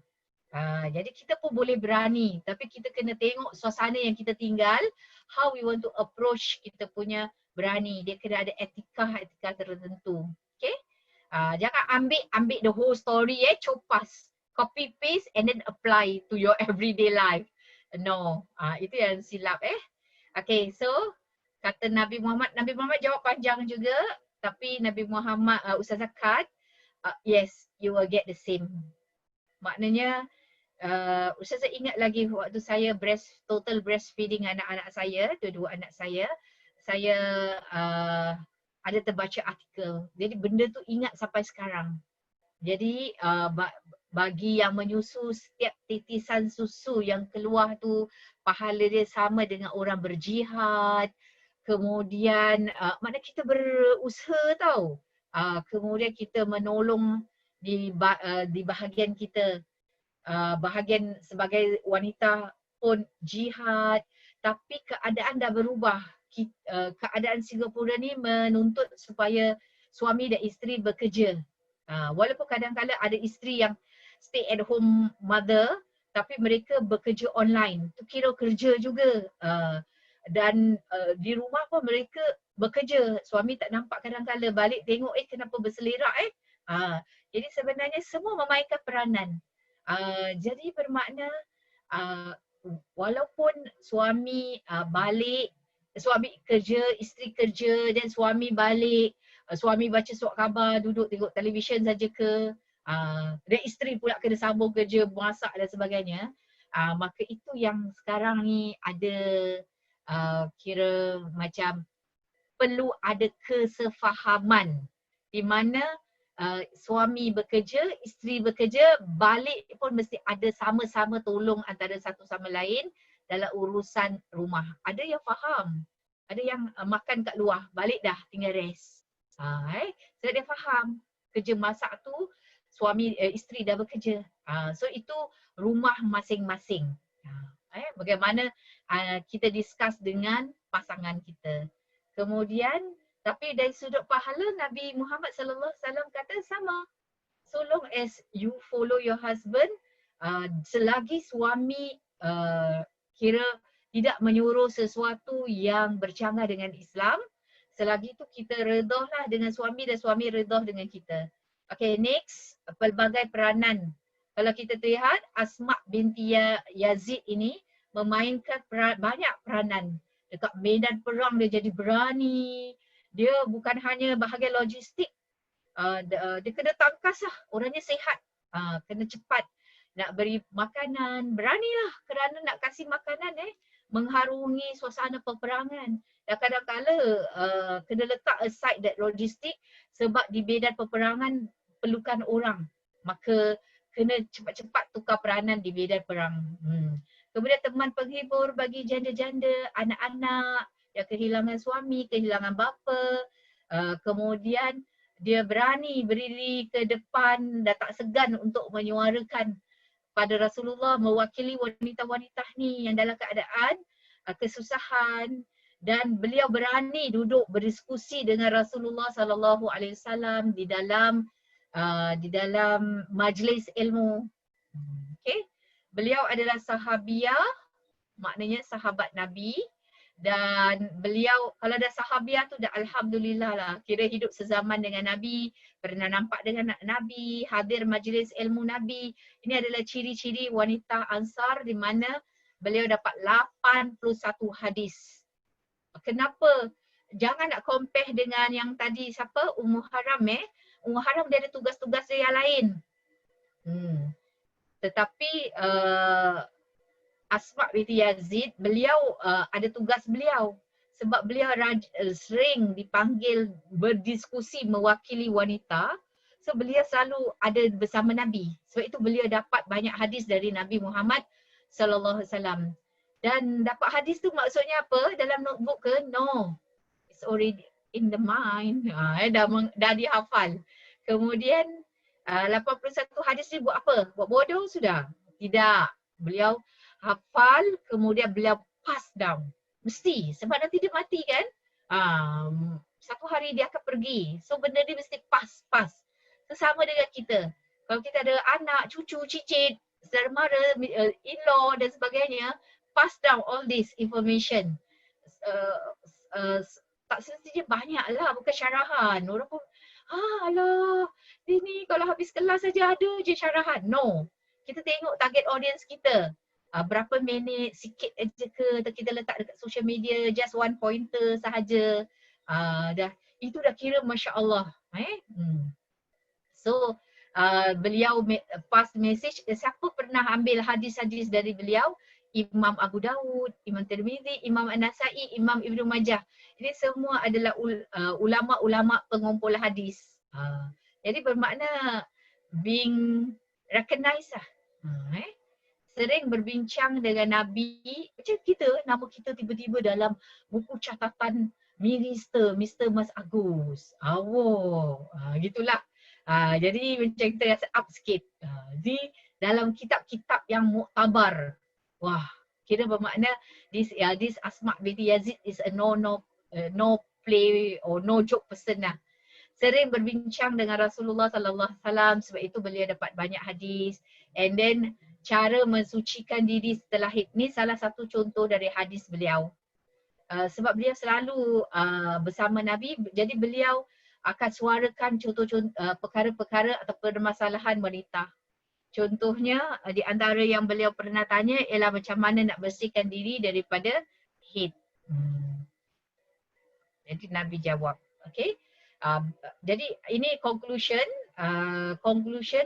Jadi kita pun boleh berani, tapi kita kena tengok suasana yang kita tinggal, how we want to approach kita punya berani. Dia kena ada etika tertentu. Okay? Jangan ambil the whole story, copas, copy paste and then apply to your everyday life. No, itu yang silap. Okay, so kata Nabi Muhammad jawab panjang juga, tapi Nabi Muhammad, Ustazah Kad, yes, you will get the same. Maknanya Ustazah ingat lagi waktu saya total breastfeeding anak-anak saya, dua anak saya ada terbaca artikel. Jadi benda tu ingat sampai sekarang. Jadi bagi yang menyusu, setiap titisan susu yang keluar tu pahala dia sama dengan orang berjihad. Kemudian maknanya kita berusaha tau. Kemudian kita menolong di bahagian kita. Bahagian sebagai wanita pun jihad, tapi keadaan dah berubah. Keadaan Singapura ni menuntut supaya suami dan isteri bekerja. Walaupun kadang-kadang ada isteri yang stay at home mother, tapi mereka bekerja online. Tu kira kerja juga. Dan di rumah pun mereka bekerja. Suami tak nampak kadang-kadang, balik tengok kenapa berselerak Jadi sebenarnya semua memainkan peranan. Jadi bermakna walaupun suami balik, suami kerja, isteri kerja dan suami balik, suami baca surat khabar, duduk tengok televisyen saja ke, dan isteri pula kena sambung kerja, masak dan sebagainya, maka itu yang sekarang ni ada kira macam perlu ada kesefahaman di mana suami bekerja, isteri bekerja, balik pun mesti ada sama-sama tolong antara satu sama lain dalam urusan rumah. Ada yang faham, ada yang makan kat luar, balik dah tinggal rest. So dia faham kerja masak tu suami isteri dah bekerja. So itu rumah masing-masing. Bagaimana kita discuss dengan pasangan kita. Kemudian tapi dari sudut pahala Nabi Muhammad sallallahu alaihi wasallam kata sama. So long as you follow your husband, selagi suami kira tidak menyuruh sesuatu yang bercanggah dengan Islam, selagi itu kita redahlah dengan suami dan suami redah dengan kita. Okay, next, pelbagai peranan. Kalau kita lihat Asma binti Yazid ini memainkan banyak peranan. Dekat medan perang dia jadi berani. Dia bukan hanya bahagian logistik, dia kena tangkas lah, orangnya sihat, kena cepat nak beri makanan, beranilah kerana nak kasih makanan mengharungi suasana peperangan. Dan kadang-kala kena letak aside that logistik sebab di medan peperangan perlukan orang, maka kena cepat-cepat tukar peranan di medan perang. Kemudian teman penghibur bagi janda-janda, anak-anak yang kehilangan suami, kehilangan bapa, kemudian dia berani berdiri ke depan dan tak segan untuk menyuarakan pada Rasulullah, mewakili wanita-wanita ni yang dalam keadaan kesusahan, dan beliau berani duduk berdiskusi dengan Rasulullah sallallahu alaihi wasallam di dalam majlis ilmu. Okey. Beliau adalah sahabiah, maknanya sahabat Nabi, dan beliau kalau dah sahabiah tu dah alhamdulillah lah, kira hidup sezaman dengan Nabi, pernah nampak dengan Nabi, hadir majlis ilmu Nabi. Ini adalah ciri-ciri wanita Ansar di mana beliau dapat 81 hadis. Kenapa? Jangan nak compare dengan yang tadi siapa? Ummu Haram Ummu Haram dia ada tugas-tugas dia yang lain. Tetapi Asma binti Yazid, beliau ada tugas beliau sebab beliau sering dipanggil berdiskusi mewakili wanita. So beliau selalu ada bersama Nabi. Sebab itu beliau dapat banyak hadis dari Nabi Muhammad sallallahu alaihi wasallam. Dan dapat hadis tu maksudnya apa? Dalam notebook ke? No. It's already in the mind. Dah dihafal. Kemudian 81 hadis ni buat apa? Buat bodoh sudah? Tidak. Beliau hafal, kemudian beliau pass down. Mesti, sebab nanti dia mati kan. Satu hari dia akan pergi. So benda ni mesti pass. So sama dengan kita. Kalau kita ada anak, cucu, cicit, saudara mara, in-law dan sebagainya, pass down all this information. Tak semestinya banyak lah, bukan syarahan. Orang pun, alah, dia ni kalau habis kelas saja ada je syarahan. No. Kita tengok target audience kita. Berapa minit, sikit aja ke, atau kita letak dekat social media, just one pointer sahaja. Itu dah kira Masya Allah. So, beliau pass message, siapa pernah ambil hadis-hadis dari beliau? Imam Abu Dawud, Imam Tirmizi, Imam An-Nasai, Imam Ibnu Majah. Ini semua adalah ulama-ulama pengumpul hadis. Jadi bermakna being recognized lah. Sering berbincang dengan Nabi, macam kita, nama kita tiba-tiba dalam buku catatan Mr. Mas Agus. Gitulah. Jadi macam kita rasa up sikit. Di dalam kitab-kitab yang muktabar. Wah, kira bermakna this Asma binti Yazid is a no play or no joke person lah. Sering berbincang dengan Rasulullah sallallahu alaihi wasallam, sebab itu beliau dapat banyak hadis. And then cara mensucikan diri setelah haid ni salah satu contoh dari hadis beliau. Sebab beliau selalu bersama Nabi, jadi beliau akan suarakan contoh-contoh perkara-perkara atau permasalahan wanita. Contohnya di antara yang beliau pernah tanya ialah macam mana nak bersihkan diri daripada haid. Jadi Nabi jawab. Okay. Jadi ini conclusion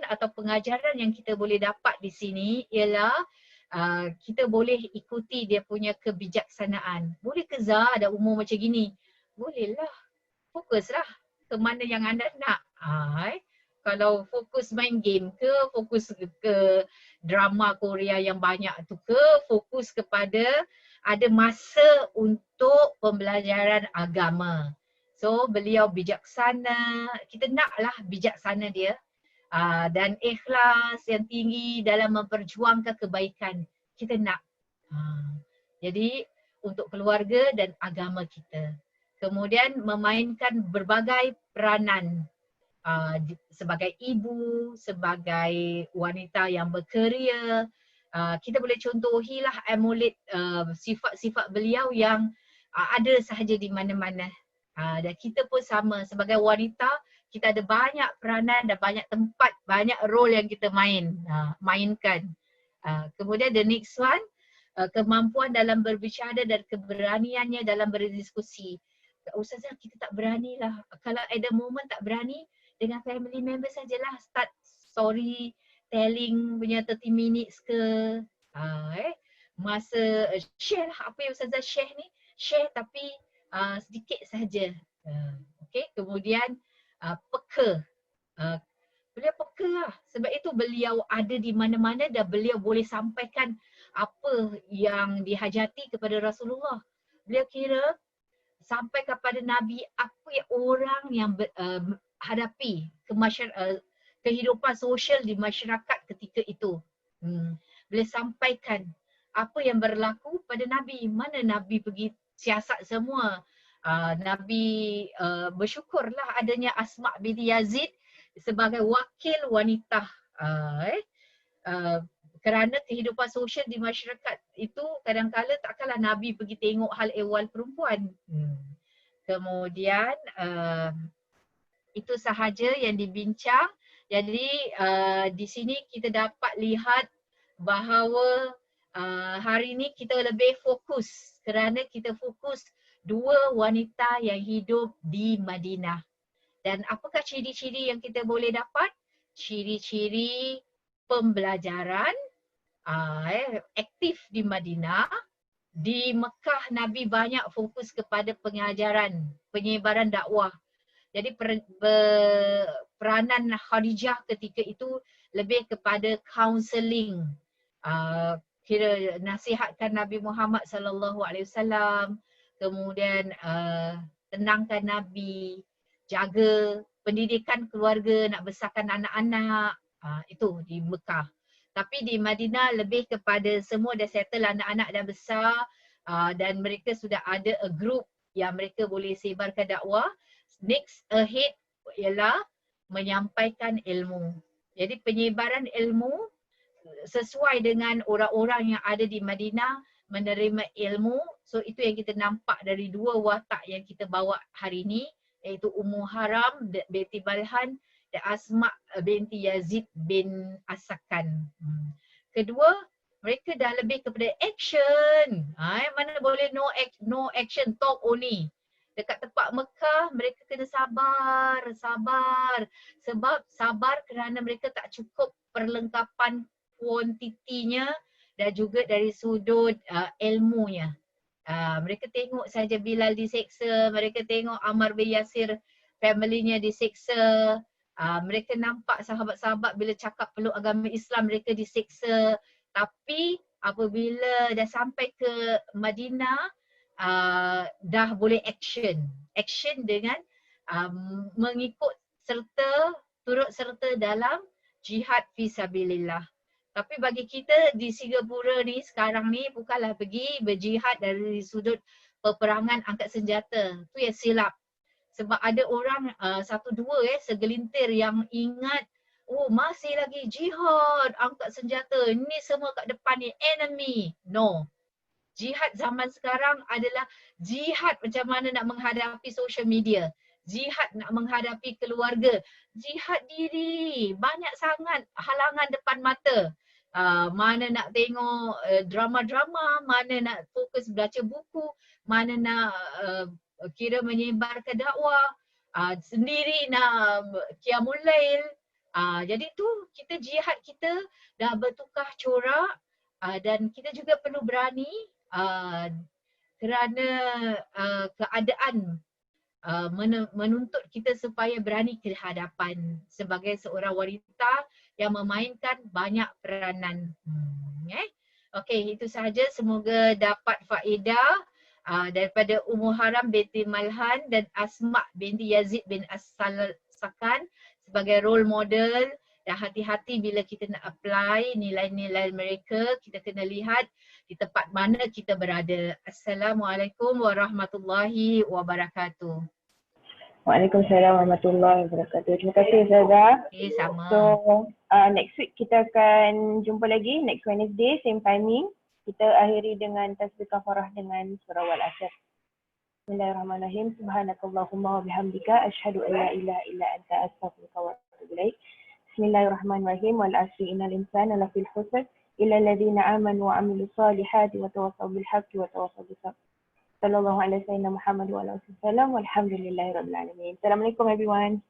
atau pengajaran yang kita boleh dapat di sini ialah kita boleh ikuti dia punya kebijaksanaan. Boleh ke Zah ada umur macam gini? Bolehlah. Fokuslah ke mana yang anda nak. Kalau fokus main game ke, fokus ke drama Korea yang banyak tu ke, fokus kepada ada masa untuk pembelajaran agama. So beliau bijaksana, kita naklah bijaksana dia dan ikhlas yang tinggi dalam memperjuangkan kebaikan. Kita nak. Jadi untuk keluarga dan agama kita. Kemudian memainkan berbagai peranan sebagai ibu, sebagai wanita yang berkeria. Kita boleh contohilah emulate sifat-sifat beliau yang ada sahaja di mana-mana. Dan kita pun sama sebagai wanita, kita ada banyak peranan dan banyak tempat, banyak role yang kita mainkan. Kemudian the next one, kemampuan dalam berbicara dan keberaniannya dalam berdiskusi. Ustazah, kita tak beranilah. Kalau at the moment tak berani, dengan family member sajalah start story telling punya 30 minutes ke. Masa share lah apa yang Ustazah share ni, share tapi sedikit sahaja. Okay, kemudian peka. Beliau peka lah. Sebab itu beliau ada di mana-mana dan beliau boleh sampaikan apa yang dihajati kepada Rasulullah. Beliau kira sampai kepada Nabi apa yang orang yang hadapi kehidupan sosial di masyarakat ketika itu. Boleh sampaikan apa yang berlaku pada Nabi, mana Nabi pergi siasat semua. Nabi bersyukurlah adanya Asma binti Yazid sebagai wakil wanita. Kerana kehidupan sosial di masyarakat itu kadang-kala takkanlah Nabi pergi tengok hal ehwal perempuan. Kemudian itu sahaja yang dibincang. Jadi di sini kita dapat lihat bahawa hari ini kita lebih fokus kerana kita fokus dua wanita yang hidup di Madinah. Dan apakah ciri-ciri yang kita boleh dapat? Ciri-ciri pembelajaran, aktif di Madinah. Di Mekah Nabi banyak fokus kepada pengajaran, penyebaran dakwah. Jadi peranan Khadijah ketika itu lebih kepada counselling. Kira nasihatkan Nabi Muhammad sallallahu alaihi wasallam, kemudian tenangkan Nabi, jaga pendidikan keluarga, nak besarkan anak-anak. Itu di Mekah. Tapi di Madinah lebih kepada semua dah settle, anak-anak dah besar dan mereka sudah ada a group yang mereka boleh sebarkan dakwah. Next ahead ialah menyampaikan ilmu. Jadi penyebaran ilmu sesuai dengan orang-orang yang ada di Madinah menerima ilmu. So itu yang kita nampak dari dua watak yang kita bawa hari ini, iaitu Ummu Haram binti Balhan dan Asma binti Yazid bin As-Sakan. Kedua, mereka dah lebih kepada action. Mana boleh no action, talk only. Dekat tempat Mekah, mereka kena sabar. Sebab sabar kerana mereka tak cukup perlengkapan kuantitinya dan juga dari sudut ilmunya. Mereka tengok saja Bilal diseksa, mereka tengok Ammar bin Yasir family-nya diseksa. Mereka nampak sahabat-sahabat bila cakap peluk agama Islam mereka diseksa. Tapi apabila dah sampai ke Madinah, dah boleh action dengan mengikut serta, turut serta dalam jihad fisabilillah. Tapi bagi kita di Singapura ni sekarang ni bukanlah pergi berjihad dari sudut peperangan angkat senjata. Tu yang silap. Sebab ada orang satu dua segelintir yang ingat, oh masih lagi jihad angkat senjata, ni semua kat depan ni enemy. No. Jihad zaman sekarang adalah jihad macam mana nak menghadapi social media. Jihad nak menghadapi keluarga. Jihad diri. Banyak sangat halangan depan mata. Mana nak tengok drama-drama, mana nak fokus baca buku, mana nak kira menyebarkan dakwah, sendiri nak qiyamul lail. Jadi tu kita jihad kita dah bertukar corak dan kita juga perlu berani kerana keadaan menuntut kita supaya berani ke hadapan sebagai seorang wanita yang memainkan banyak peranan. Okey, itu sahaja. Semoga dapat faedah daripada Ummu Haram binti Malhan dan Asma binti Yazid bin As-Sakan sebagai role model. Dan hati-hati bila kita nak apply nilai-nilai mereka, kita kena lihat di tempat mana kita berada. Assalamualaikum warahmatullahi wabarakatuh. Waalaikumsalam warahmatullahi wabarakatuh. Terima kasih Ustazah. Sama. So next week kita akan jumpa lagi, next Wednesday, same timing. Kita akhiri dengan tasbih kafarah dengan surah Wal-Asr. Bismillahirrahmanirrahim. Subhanakallahumma wa bihamdika asyhadu an la ilaha illa anta astaghfiruka wa atubu ilaik. Bismillahirrahmanirrahim. Wal asri innal insana lafil khusr illa alladhina amanu wa amilus solihati wa tawassaw bil haqqi wa tawassaw bis sabr. Sallallahu alaihi wasallam Muhammad wa alihi wasallam walhamdulillahi rabbil alamin. Assalamualaikum everyone.